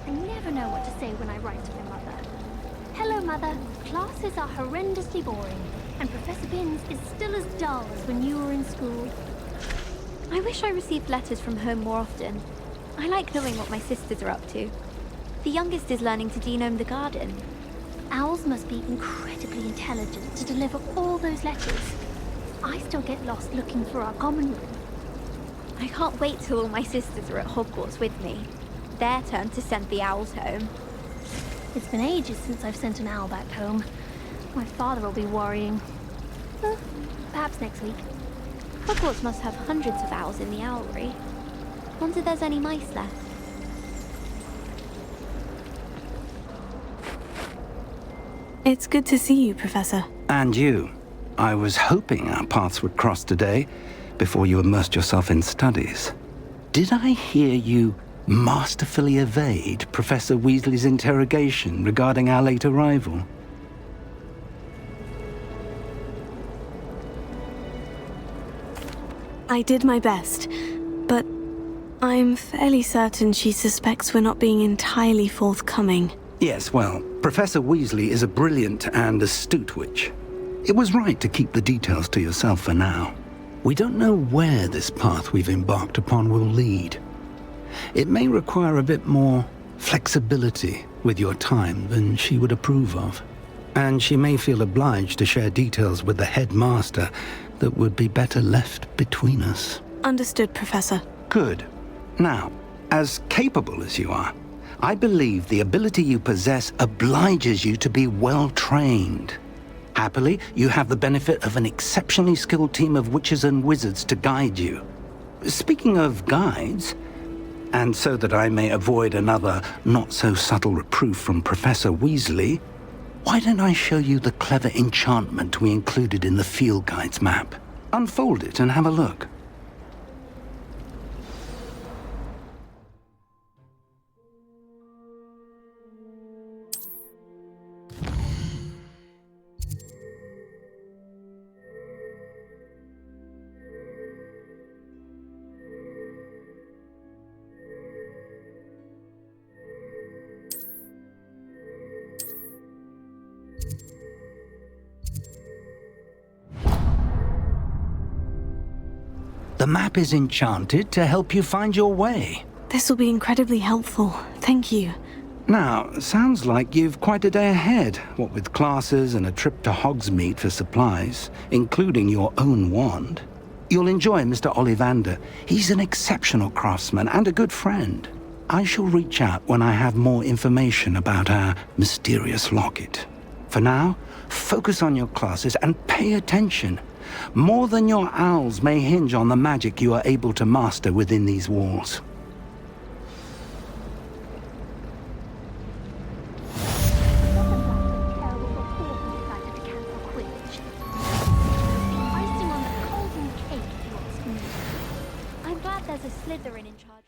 I never know what to say when I write to my mother. Hello, Mother. Classes are horrendously boring, and Professor Binns is still as dull as when you were in school. I wish I received letters from home more often. I like knowing what my sisters are up to. The youngest is learning to denome the garden. Owls must be incredibly intelligent to deliver all those letters. I still get lost looking for our common room. I can't wait till all my sisters are at Hogwarts with me. Their turn to send the owls home. It's been ages since I've sent an owl back home. My father will be worrying. Perhaps next week. Hogwarts must have hundreds of owls in the owlery. Wonder if there's any mice left. It's good to see you, Professor. And you. I was hoping our paths would cross today, before you immersed yourself in studies. Did I hear you masterfully evade Professor Weasley's interrogation regarding our late arrival? I did my best, but I'm fairly certain she suspects we're not being entirely forthcoming. Yes, well, Professor Weasley is a brilliant and astute witch. It was right to keep the details to yourself for now. We don't know where this path we've embarked upon will lead. It may require a bit more flexibility with your time than she would approve of. And she may feel obliged to share details with the headmaster that would be better left between us. Understood, Professor. Good. Now, as capable as you are, I believe the ability you possess obliges you to be well-trained. Happily, you have the benefit of an exceptionally skilled team of witches and wizards to guide you. Speaking of guides, and so that I may avoid another not-so-subtle reproof from Professor Weasley, why don't I show you the clever enchantment we included in the field guide's map? Unfold it and have a look. The map is enchanted to help you find your way. This will be incredibly helpful. Thank you. Now, sounds like you've quite a day ahead, what with classes and a trip to Hogsmeade for supplies, including your own wand. You'll enjoy Mr. Ollivander. He's an exceptional craftsman and a good friend. I shall reach out when I have more information about our mysterious locket. For now, focus on your classes and pay attention. More than your owls may hinge on the magic you are able to master within these walls. I'm glad there's a Slytherin in charge.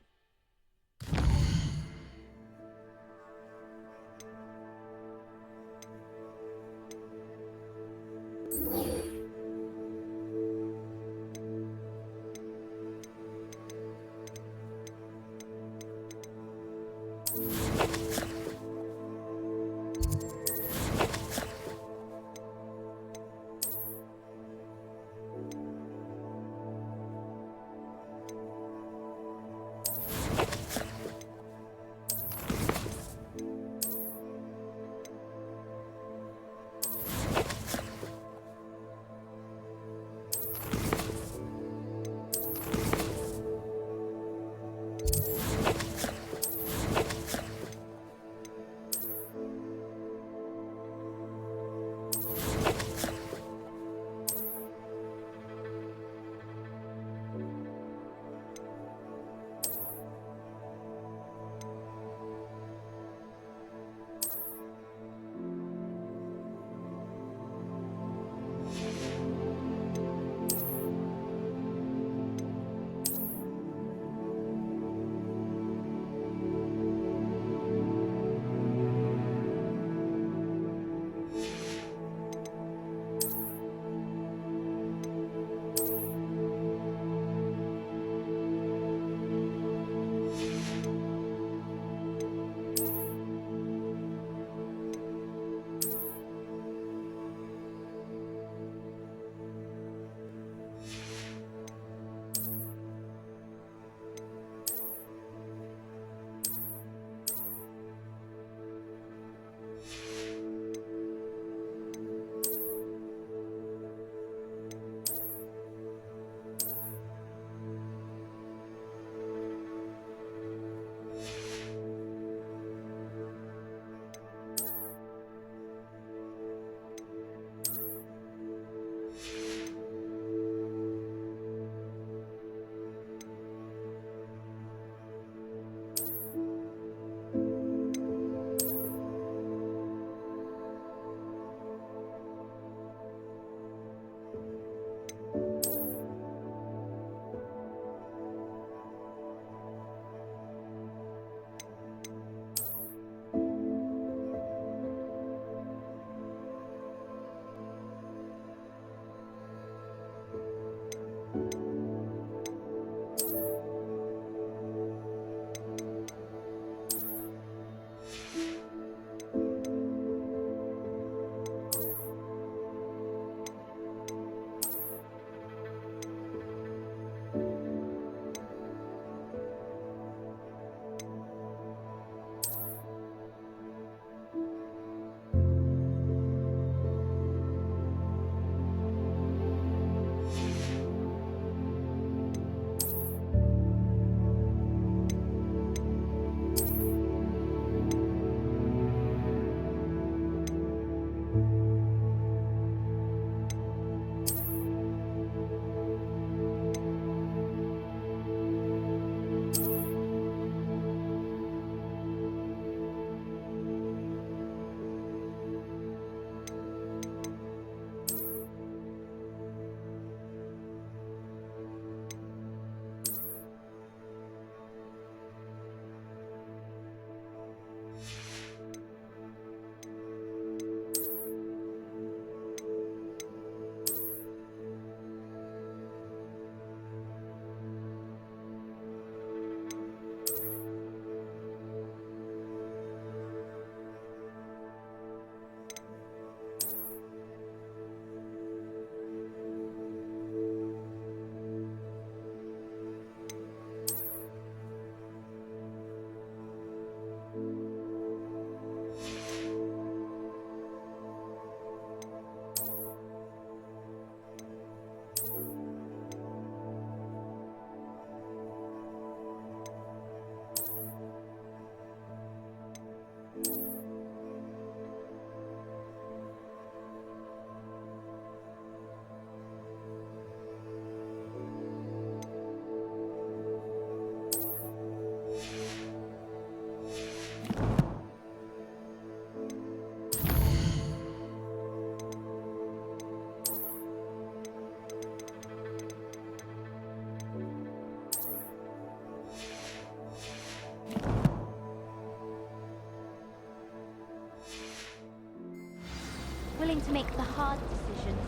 willing to make the hard decisions.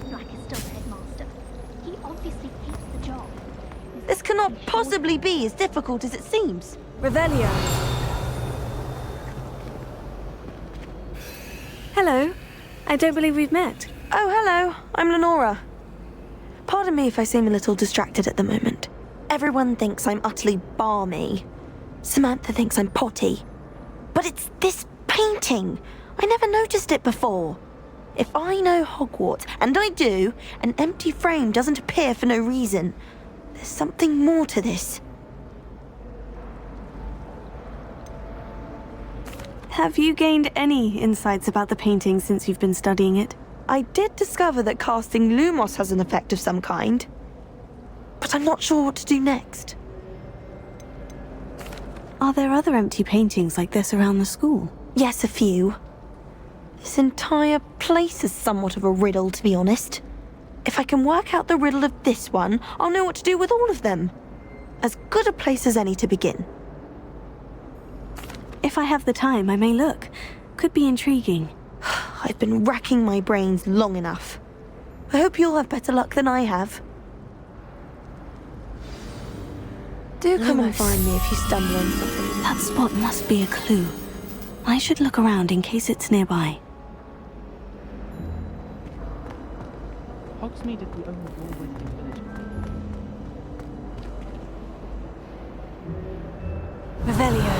Black is still the headmaster. He obviously hates the job. This cannot possibly be as difficult as it seems. Revelio. Hello. I don't believe we've met. Oh, hello. I'm Lenora. Pardon me if I seem a little distracted at the moment. Everyone thinks I'm utterly balmy. Samantha thinks I'm potty. But it's this painting. I never noticed it before. If I know Hogwarts, and I do, an empty frame doesn't appear for no reason. There's something more to this. Have you gained any insights about the painting since you've been studying it? I did discover that casting Lumos has an effect of some kind. But I'm not sure what to do next. Are there other empty paintings like this around the school? Yes, a few. This entire place is somewhat of a riddle, to be honest. If I can work out the riddle of this one, I'll know what to do with all of them. As good a place as any to begin. If I have the time, I may look. Could be intriguing. I've been racking my brains long enough. I hope you'll have better luck than I have. Do come and find me if you stumble on something. That spot must be a clue. I should look around in case it's nearby. Hogsmeade is the only wall-western village. Revelio.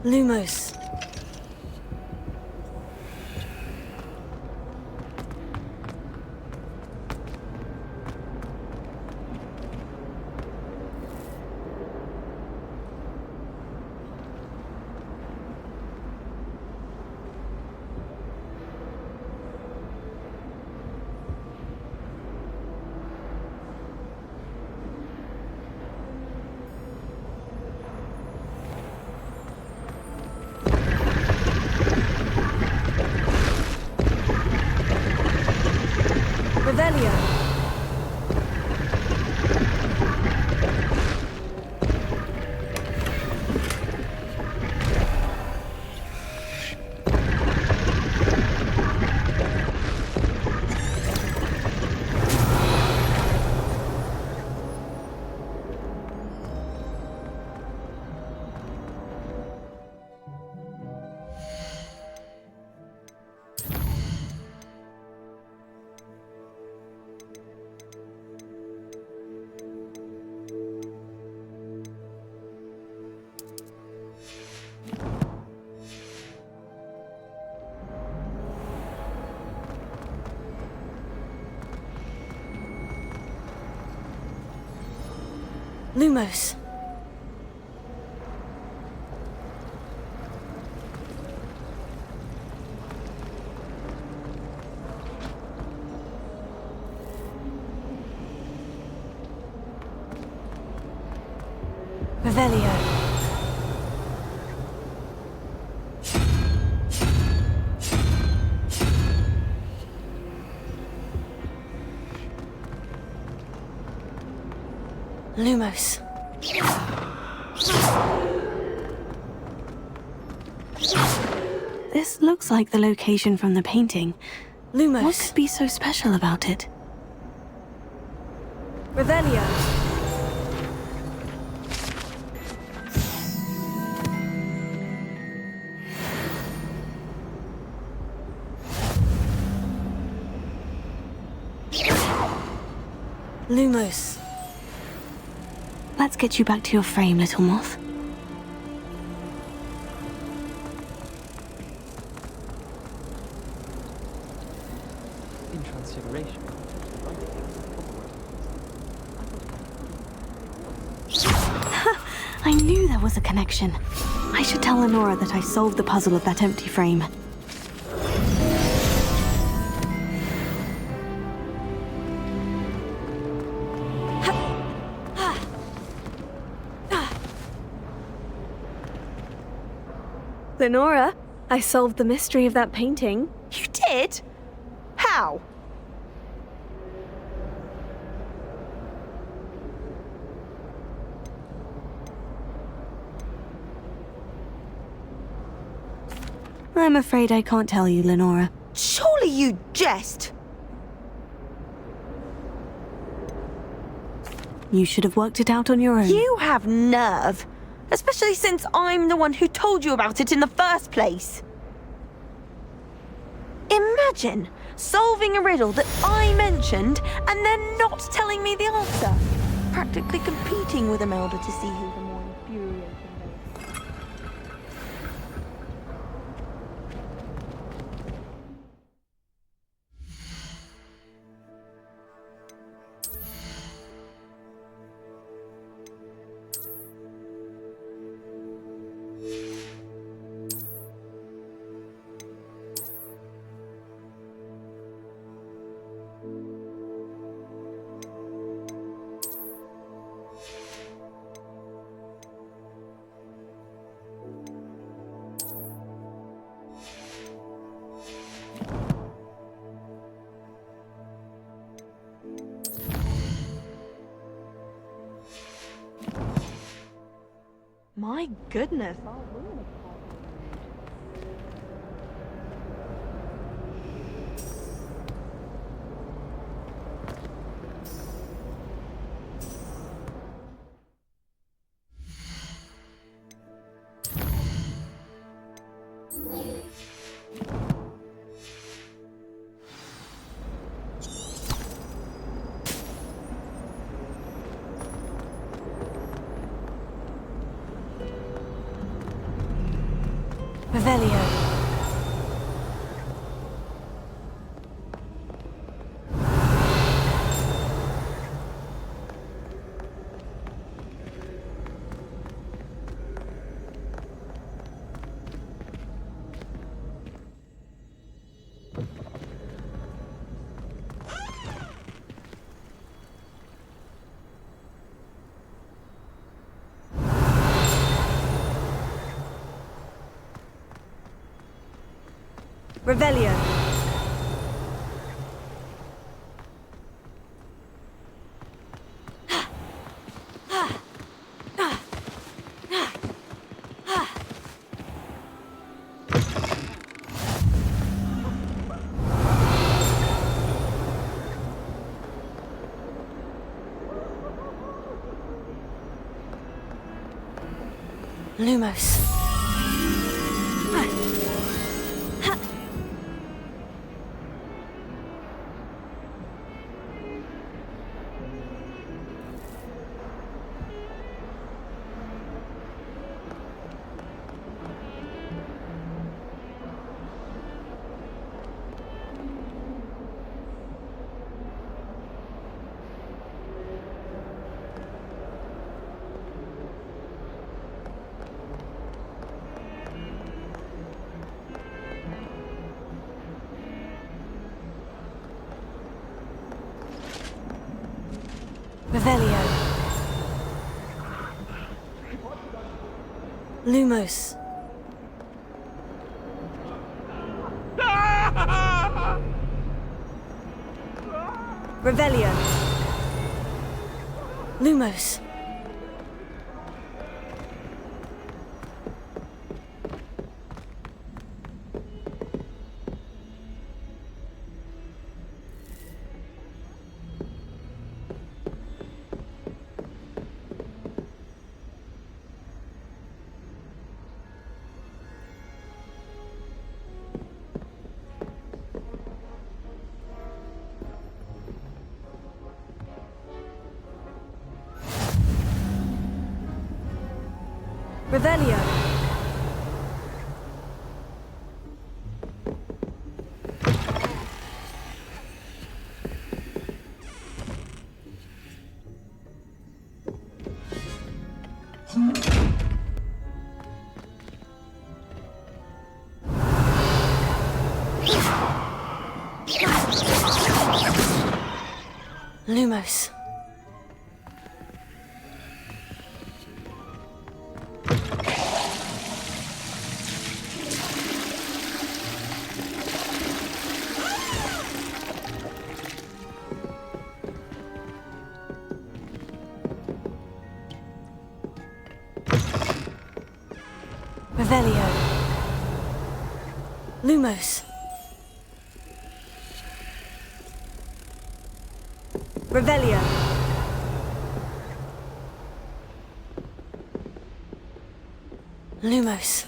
Lumos. Revelio. Lumos. Revelio. Lumos. This looks like the location from the painting. Lumos. What could be so special about it? Revelio. Lumos. Let's get you back to your frame, little moth. In Transfiguration. I knew there was a connection. I should tell Lenora that I solved the puzzle of that empty frame. Lenora, I solved the mystery of that painting. You did? How? I'm afraid I can't tell you, Lenora. Surely you jest! You should have worked it out on your own. You have nerve! Especially since I'm the one who told you about it in the first place. Imagine solving a riddle that I mentioned and then not telling me the answer. Practically competing with Imelda to see who the more infuriating is. My goodness. Revelio. Revelio. Lumos. Revelio. Lumos. Revelio. Lumos. Revelio. Lumos. Revelio. Lumos. Revelio. Lumos.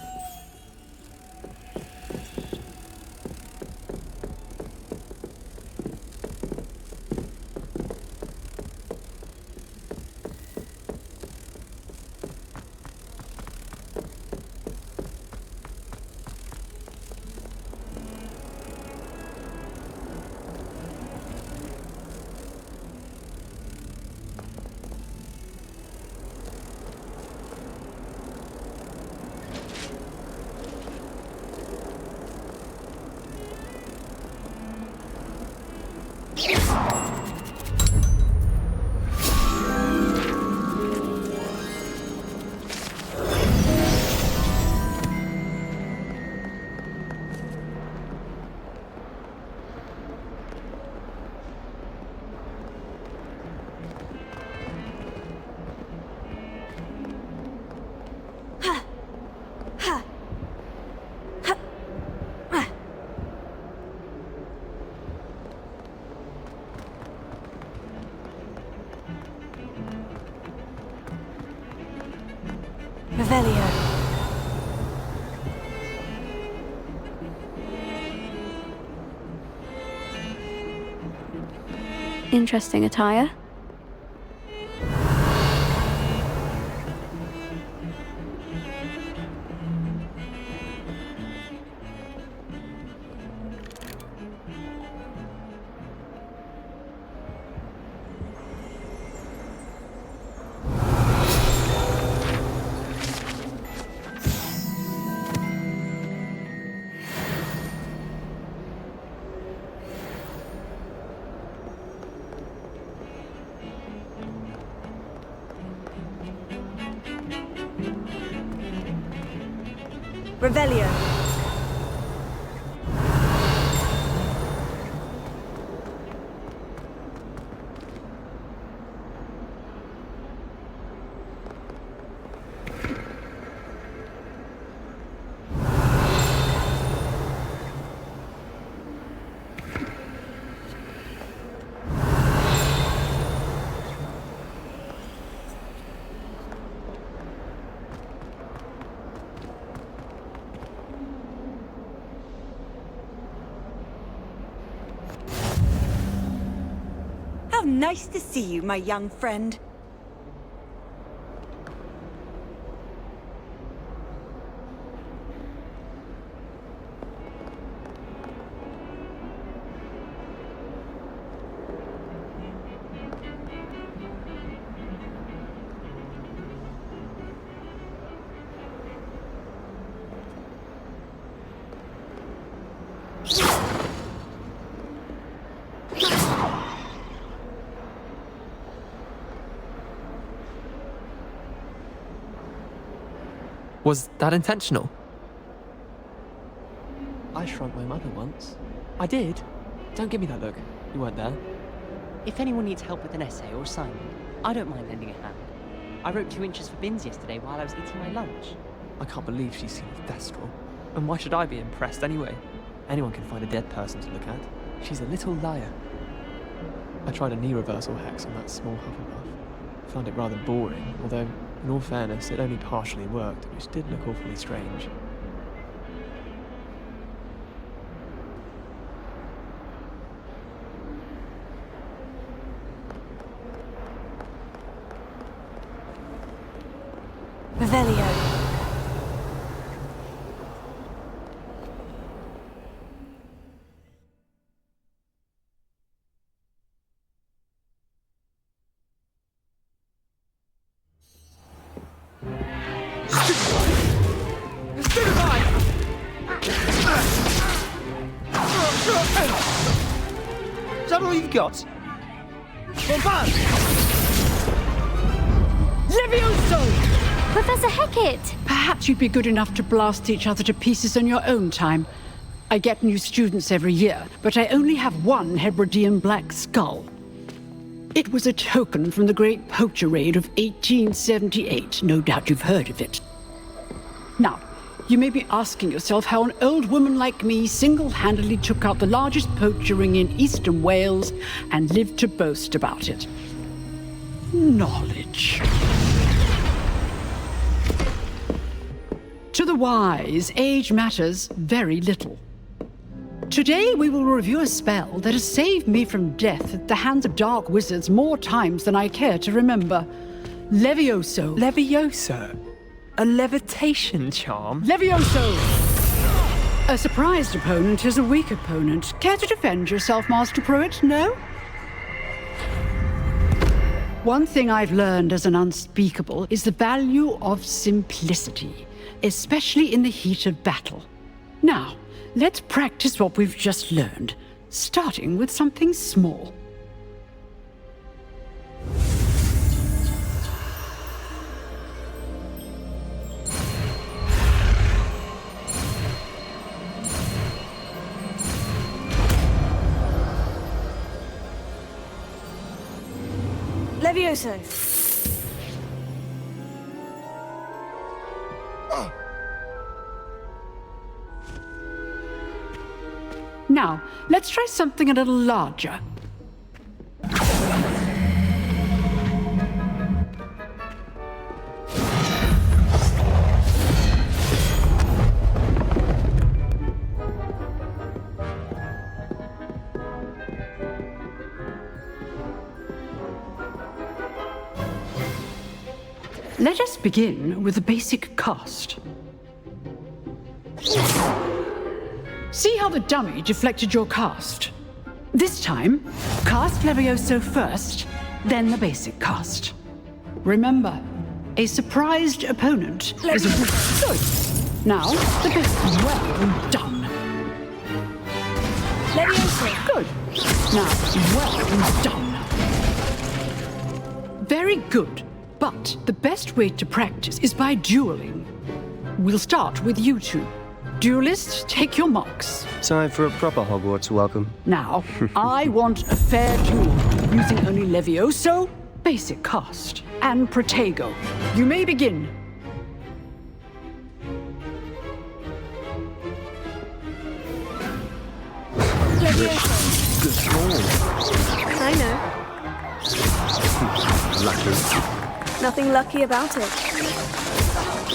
Revelio. Interesting attire. Revelio. Nice to see you, my young friend. Was that intentional? I shrunk my mother once. I did. Don't give me that look. You weren't there. If anyone needs help with an essay or assignment, I don't mind lending a hand. I wrote 2 inches for bins yesterday while I was eating my lunch. I can't believe she's seen a Thestral. And why should I be impressed anyway? Anyone can find a dead person to look at. She's a little liar. I tried a knee reversal hex on that small Hufflepuff. Found it rather boring, although, in all fairness, it only partially worked, which did look awfully strange. Revelio. Is that all you've got? Levioso! Professor Hecat! Perhaps you'd be good enough to blast each other to pieces in your own time. I get new students every year, but I only have one Hebridean black skull. It was a token from the Great Poacher Raid of 1878. No doubt you've heard of it. Now, You may be asking yourself how an old woman like me single-handedly took out the largest poacher ring in eastern Wales and lived to boast about it. Knowledge. To the wise, age matters very little. Today we will review a spell that has saved me from death at the hands of dark wizards more times than I care to remember. Levioso. Levioso? A levitation charm? Levioso! A surprised opponent is a weak opponent. Care to defend yourself, Master Pruitt? No? One thing I've learned as an unspeakable is the value of simplicity, especially in the heat of battle. Now, let's practice what we've just learned, starting with something small. Levioso. Now, let's try something a little larger. Let us begin with the basic cast. See how the dummy deflected your cast? This time, cast Levioso first, then the basic cast. Remember, a surprised opponent is a good. Now, the best. Well done. Levioso. Good. Now, well done. Very good. But the best way to practice is by dueling. We'll start with you two. Duelists, take your marks. Time for a proper Hogwarts welcome. Now, I want a fair duel, using only Levioso, basic cast, and Protego. You may begin. I know. Lucky. Nothing lucky about it.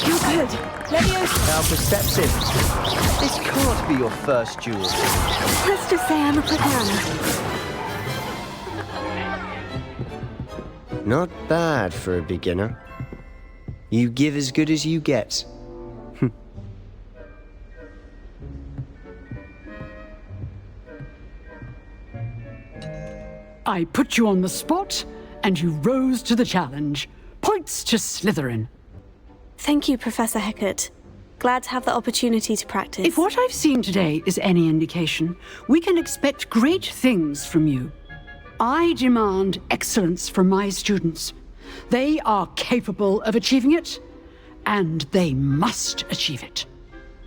You're good. Levioso. How perceptive. This can't be your first duel. Let's just say I'm a quick learner. Not bad for a beginner. You give as good as you get. I put you on the spot, and you rose to the challenge. Points to Slytherin. Thank you, Professor Hecat. Glad to have the opportunity to practice. If what I've seen today is any indication, we can expect great things from you. I demand excellence from my students. They are capable of achieving it, and they must achieve it.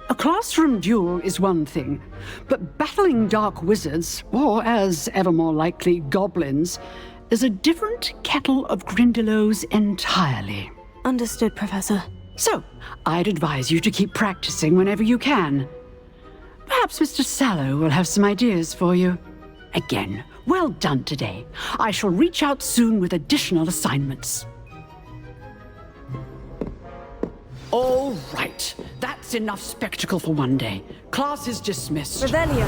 A classroom duel is one thing, but battling dark wizards, or as ever more likely, goblins, is a different kettle of Grindylows entirely. Understood, Professor. So, I'd advise you to keep practicing whenever you can. Perhaps Mr. Sallow will have some ideas for you. Again, well done today. I shall reach out soon with additional assignments. All right, that's enough spectacle for one day. Class is dismissed. Revelio.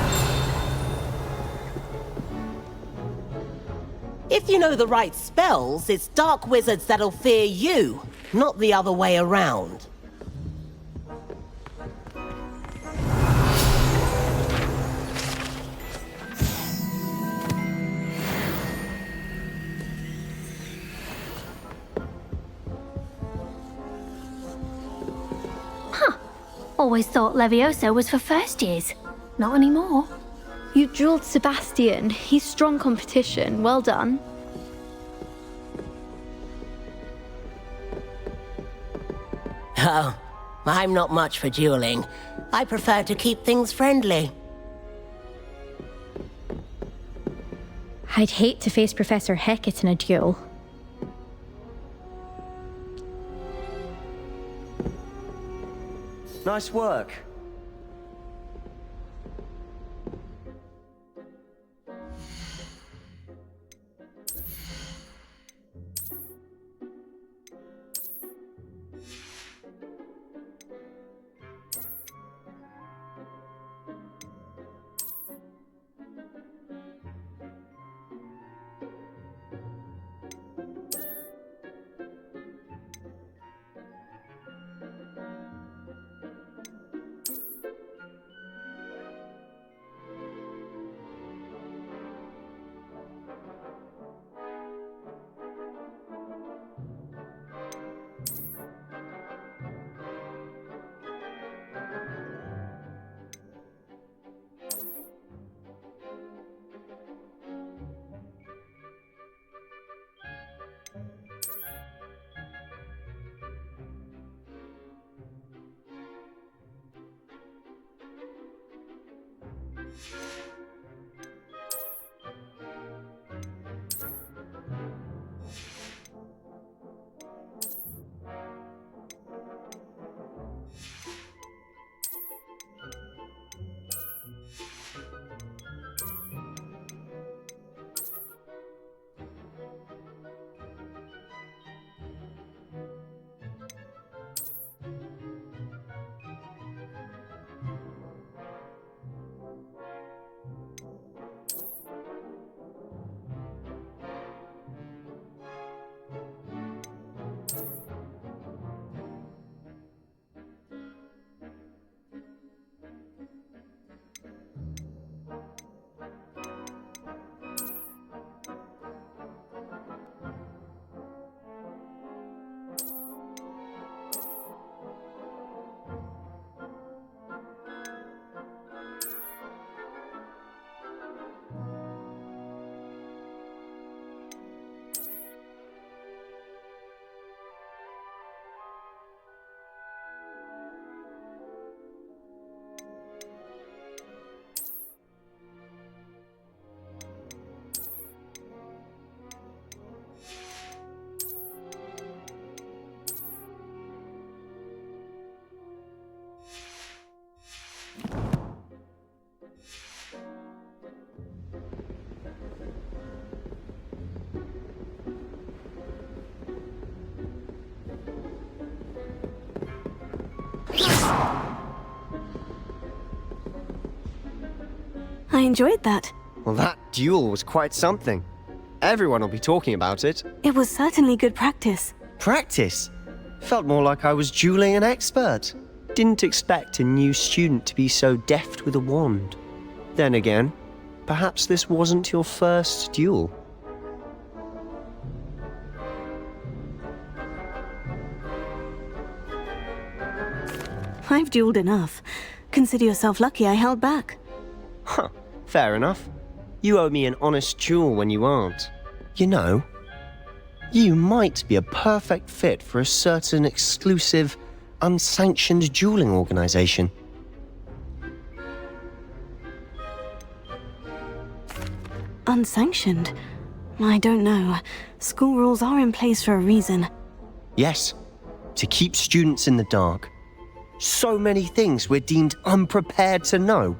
If you know the right spells, it's dark wizards that'll fear you, not the other way around. Always thought Levioso was for first years. Not anymore. You drilled Sebastian. He's strong competition. Well done. Oh, I'm not much for dueling. I prefer to keep things friendly. I'd hate to face Professor Hecat in a duel. Nice work. I enjoyed that. Well, that duel was quite something. Everyone will be talking about it. It was certainly good practice. Practice? Felt more like I was dueling an expert. Didn't expect a new student to be so deft with a wand. Then again, perhaps this wasn't your first duel. I've dueled enough. Consider yourself lucky I held back. Huh, fair enough. You owe me an honest duel when you aren't. You know, you might be a perfect fit for a certain exclusive, unsanctioned dueling organization. Unsanctioned? I don't know. School rules are in place for a reason. Yes, to keep students in the dark. So many things we're deemed unprepared to know.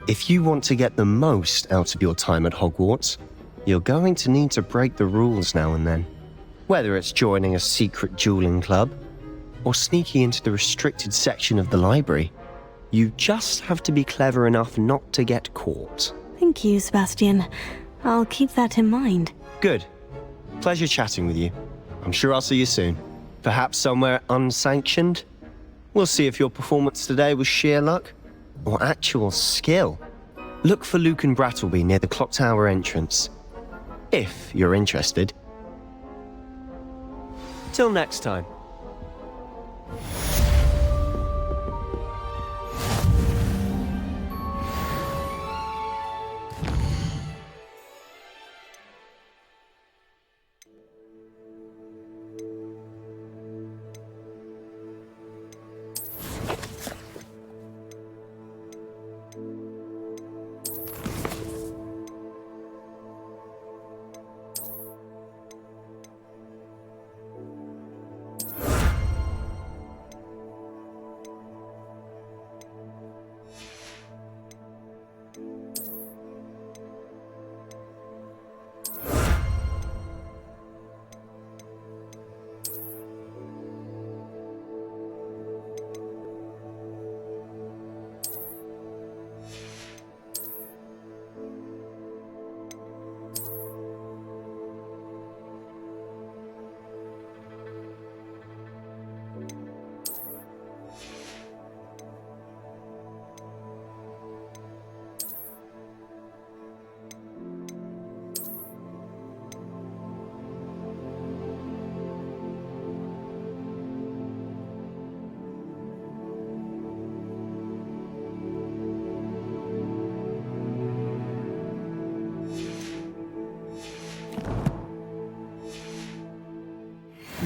If you want to get the most out of your time at Hogwarts, you're going to need to break the rules now and then. Whether it's joining a secret dueling club, or sneaking into the restricted section of the library, you just have to be clever enough not to get caught. Thank you, Sebastian. I'll keep that in mind. Good. Pleasure chatting with you. I'm sure I'll see you soon. Perhaps somewhere unsanctioned? We'll see if your performance today was sheer luck or actual skill. Look for Luke and Brattleby near the clock tower entrance, if you're interested. Till next time.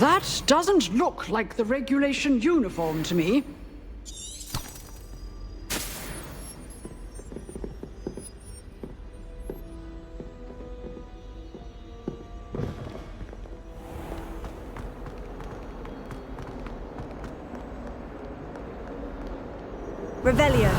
That doesn't look like the regulation uniform to me. Revelio.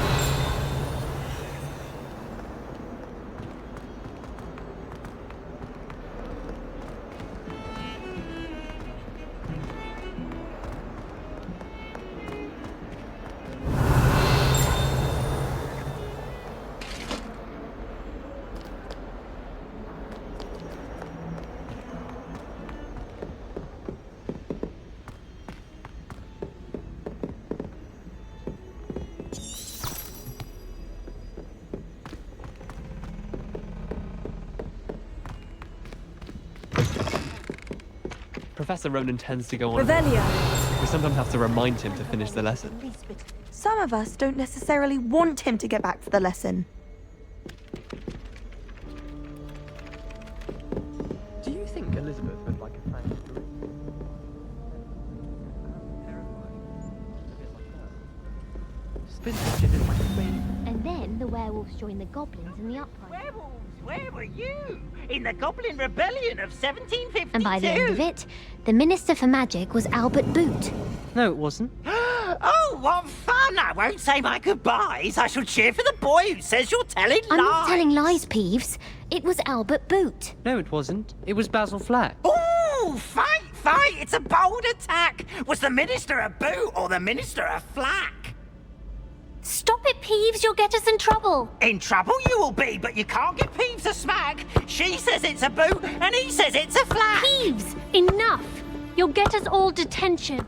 Professor Ronan tends to go on. Revelio. We sometimes have to remind him to finish the lesson. Some of us don't necessarily want him to get back to the lesson. Do you think Elizabeth would like a fan? Spinsters is like a baby. And then the werewolves joined the goblins in the uprising. Werewolves? Where were you? In the Goblin Rebellion of 1752? And by the end of it, the Minister for Magic was Albert Boot. No, it wasn't. Oh, what fun! I won't say my goodbyes. I shall cheer for the boy who says you're telling lies. I'm not telling lies, Peeves. It was Albert Boot. No, it wasn't. It was Basil Flack. Ooh, fight, fight! It's a bold attack. Was the Minister a Boot or the Minister a Flack? Stop it, Peeves. You'll get us in trouble. In trouble you will be, but you can't give Peeves a smack. She says it's a Boot, and he says it's a Flack. Peeves, enough. You'll get us all detention.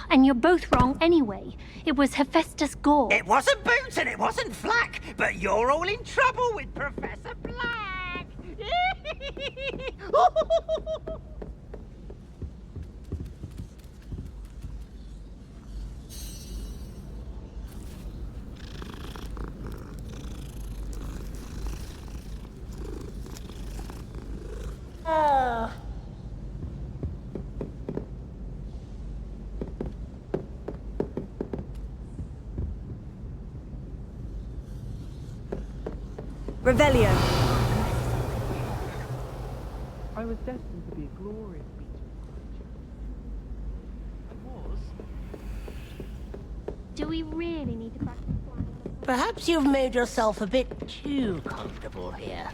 And you're both wrong anyway. It was Hephaestus Gore. It wasn't Boot and it wasn't Flack, but you're all in trouble with Professor Black. Revelio. I was destined to be a glorious beach. I was. Do we really need to practice flying? Perhaps you've made yourself a bit too comfortable here.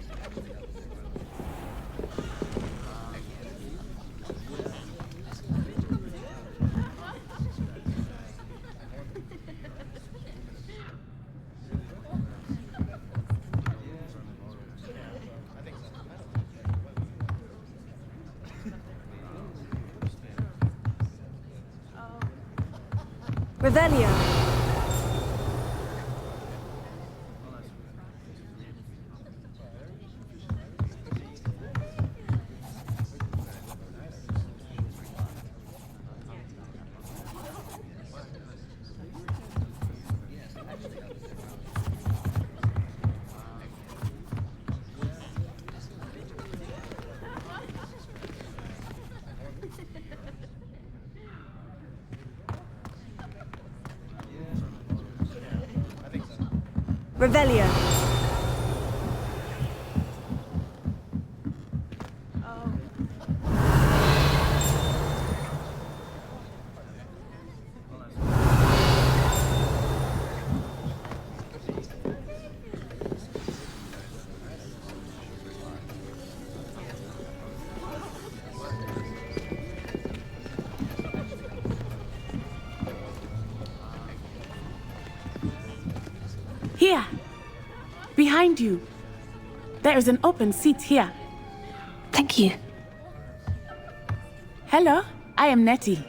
Revelio. Revelio. Here. Behind you. There is an open seat here. Thank you. Hello, I am Nettie.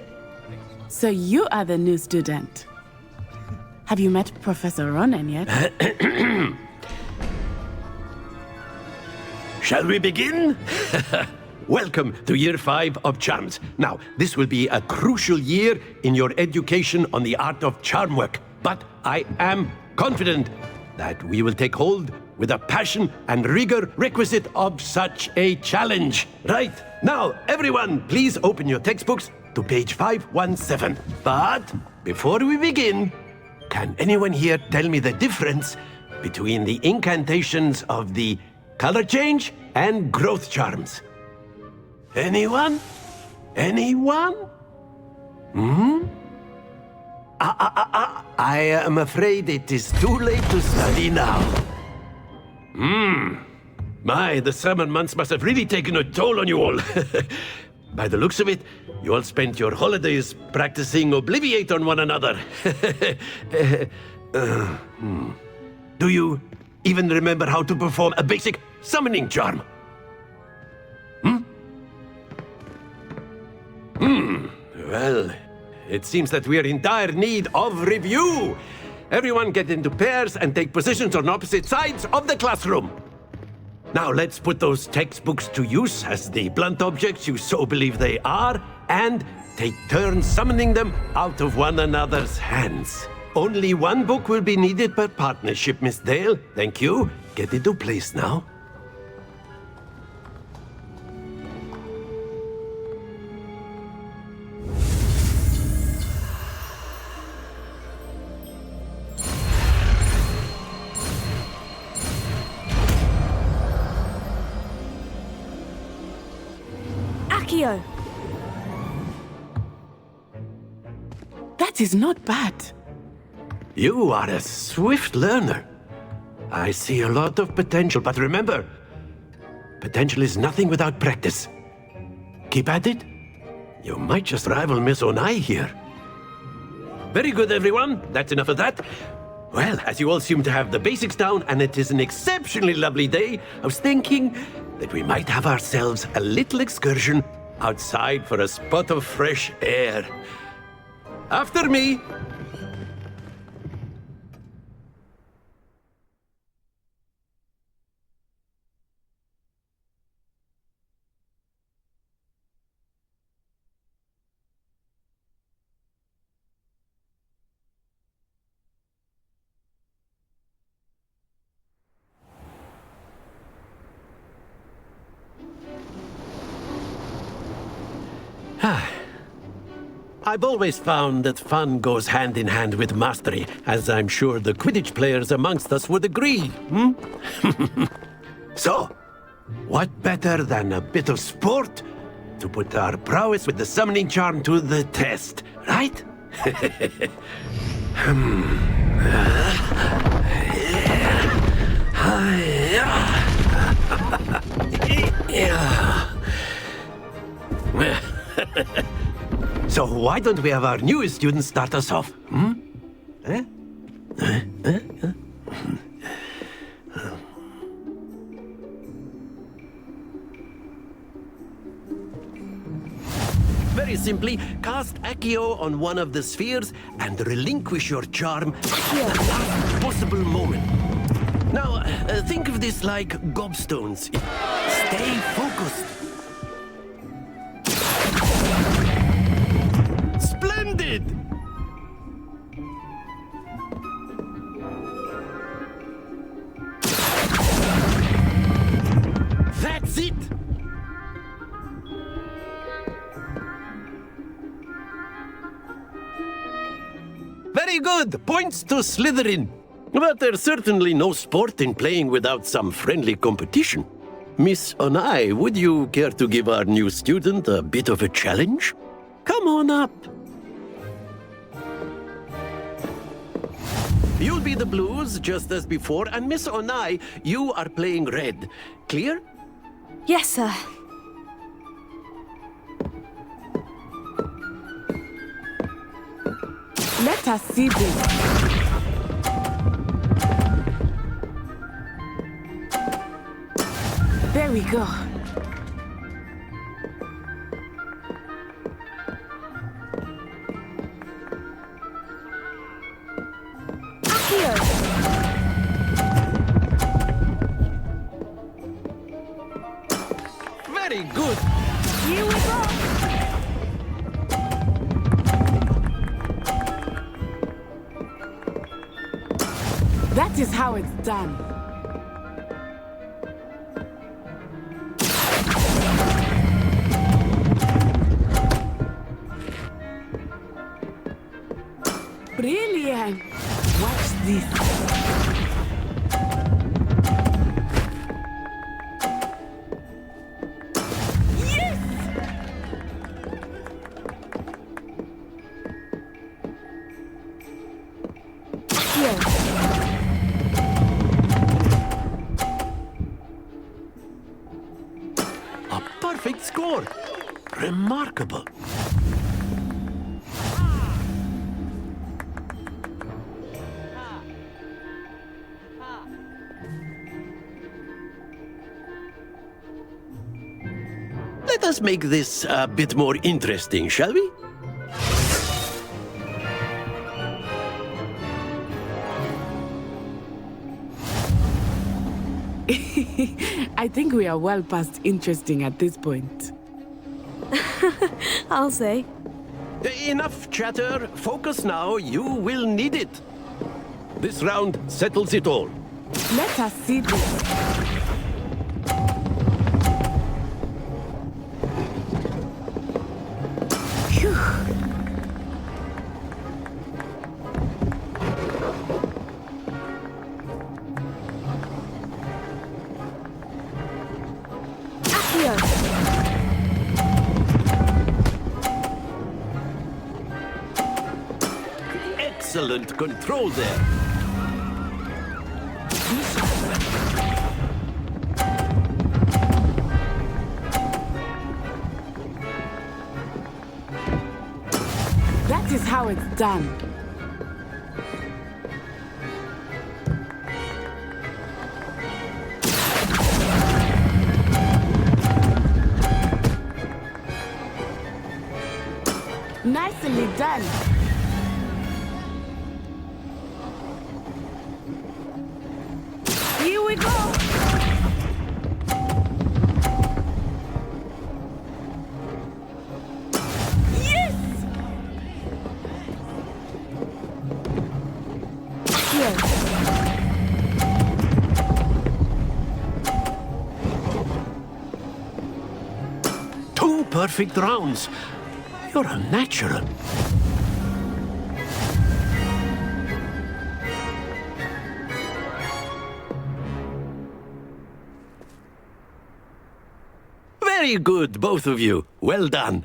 So you are the new student. Have you met Professor Ronan yet? Shall we begin? Welcome to Year 5 of Charms. Now, this will be a crucial year in your education on the art of charm work, but I am confident that we will take hold with the passion and rigor requisite of such a challenge. Right, now, everyone, please open your textbooks to page 517. But before we begin, can anyone here tell me the difference between the incantations of the color change and growth charms? Anyone? Anyone? I am afraid it is too late to study now. My, the summer months must have really taken a toll on you all. By the looks of it, you all spent your holidays practicing Obliviate on one another. Do you even remember how to perform a basic summoning charm? Well, it seems that we are in dire need of review. Everyone get into pairs and take positions on opposite sides of the classroom. Now let's put those textbooks to use as the blunt objects you so believe they are, and take turns summoning them out of one another's hands. Only one book will be needed per partnership, Miss Dale. Thank you. Get into place now. Acio! That is not bad. You are a swift learner. I see a lot of potential, but remember, potential is nothing without practice. Keep at it. You might just rival Miss Onai here. Very good, everyone. That's enough of that. Well, as you all seem to have the basics down, and it is an exceptionally lovely day, I was thinking that we might have ourselves a little excursion outside for a spot of fresh air. After me. I've always found that fun goes hand in hand with mastery, as I'm sure the Quidditch players amongst us would agree, So, what better than a bit of sport to put our prowess with the summoning charm to the test, right? So why don't we have our newest student start us off? Very simply, cast Acio on one of the spheres and relinquish your charm at the last possible moment. Now, think of this like gobstones. Stay focused. Splendid! That's it! Very good! Points to Slytherin. But there's certainly no sport in playing without some friendly competition. Miss Onai, would you care to give our new student a bit of a challenge? Come on up. You'll be the blues, just as before, and Miss Onai, you are playing red. Clear? Yes, sir. Let us see this. There we go. Very good. Here we go. That is how it's done. Brilliant! Watch this. A perfect score! Remarkable. Let us make this a bit more interesting, shall we? I think we are well past interesting at this point. I'll say. Enough chatter. Focus now. You will need it. This round settles it all. Let us see this. Phew. Excellent control there. That is how it's done. Nicely done. Here we go. Yes. Two perfect rounds. You're a natural. Very good, both of you. Well done.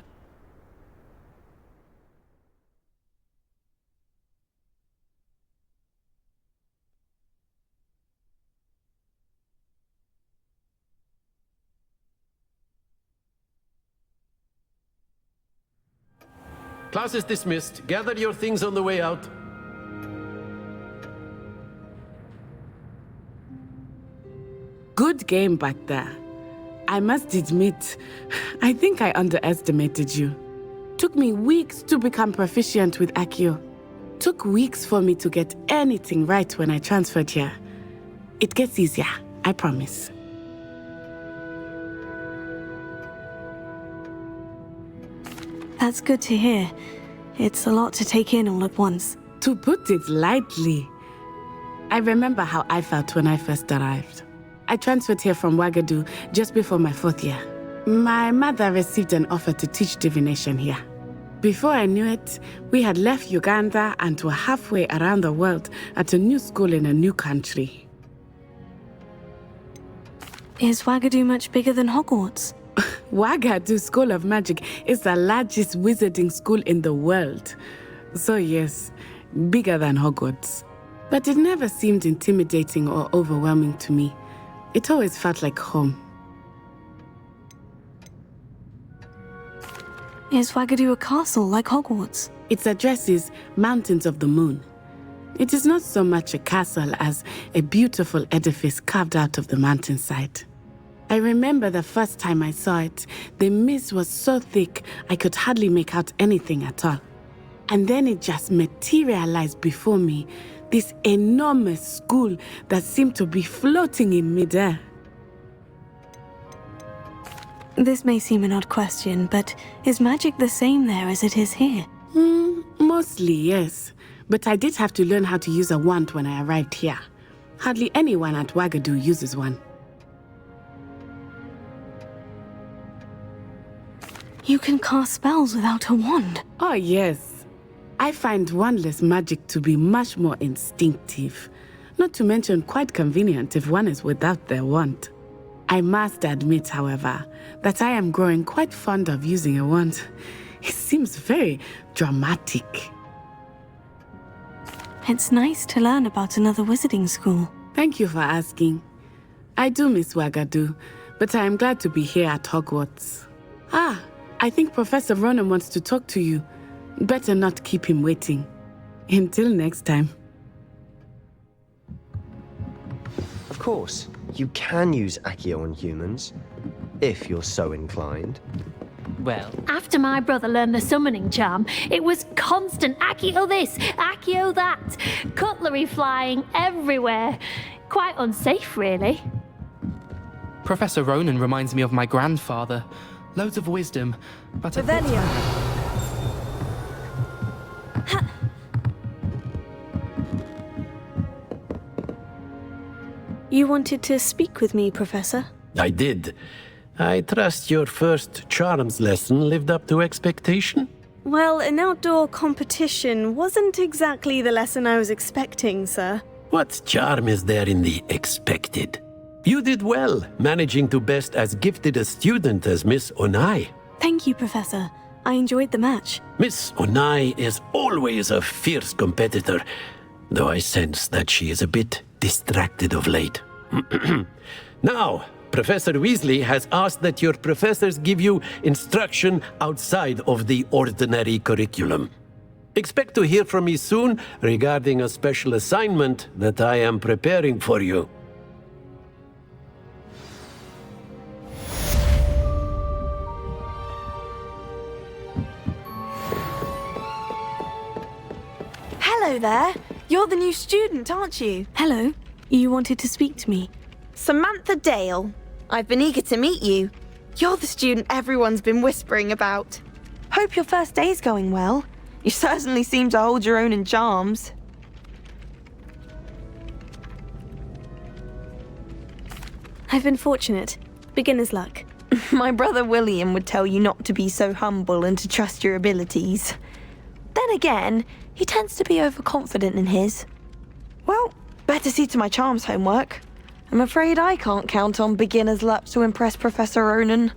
Class is dismissed. Gather your things on the way out. Good game back there. I must admit, I think I underestimated you. Took me weeks to become proficient with Acio. Took weeks for me to get anything right when I transferred here. It gets easier, I promise. That's good to hear. It's a lot to take in all at once. To put it lightly, I remember how I felt when I first arrived. I transferred here from 𝙎𝙬 just before my 4th year. My mother received an offer to teach divination here. Before I knew it, we had left Uganda and were halfway around the world at a new school in a new country. Is 𝙎𝙬 much bigger than Hogwarts? 𝙎𝙬 School of Magic is the largest wizarding school in the world. So yes, bigger than Hogwarts. But it never seemed intimidating or overwhelming to me. It always felt like home. Is 𝙎𝙬 a castle like Hogwarts? Its address is Mountains of the Moon. It is not so much a castle as a beautiful edifice carved out of the mountainside. I remember the first time I saw it, the mist was so thick I could hardly make out anything at all. And then it just materialized before me, this enormous school that seemed to be floating in midair. This may seem an odd question, but is magic the same there as it is here? Mostly, yes. But I did have to learn how to use a wand when I arrived here. Hardly anyone at 𝙎𝙬 uses one. You can cast spells without a wand? Oh, yes. I find wandless magic to be much more instinctive, not to mention quite convenient if one is without their wand. I must admit, however, that I am growing quite fond of using a wand. It seems very dramatic. It's nice to learn about another wizarding school. Thank you for asking. I do miss Ouagadougou, but I am glad to be here at Hogwarts. Ah, I think Professor Ronen wants to talk to you. Better not keep him waiting. Until next time. Of course, you can use Acio on humans, if you're so inclined. Well, after my brother learned the summoning charm, it was constant Acio this, Acio that, cutlery flying everywhere. Quite unsafe, really. Professor Ronen reminds me of my grandfather. Loads of wisdom, but REVELIO. You wanted to speak with me, Professor? I did. I trust your first charms lesson lived up to expectation? Well, an outdoor competition wasn't exactly the lesson I was expecting, sir. What charm is there in the expected? You did well, managing to best as gifted a student as Miss Onai. Thank you, Professor. I enjoyed the match. Miss Onai is always a fierce competitor, though I sense that she is a bit distracted of late. Now, Professor Weasley has asked that your professors give you instruction outside of the ordinary curriculum. Expect to hear from me soon regarding a special assignment that I am preparing for you. Hello there. You're the new student, aren't you? Hello. You wanted to speak to me? Samantha Dale. I've been eager to meet you. You're the student everyone's been whispering about. Hope your first day's going well. You certainly seem to hold your own in charms. I've been fortunate. Beginner's luck. My brother William would tell you not to be so humble and to trust your abilities. Then again, he tends to be overconfident in his. Well, better see to my charms homework. I'm afraid I can't count on beginner's luck to impress Professor Ronen.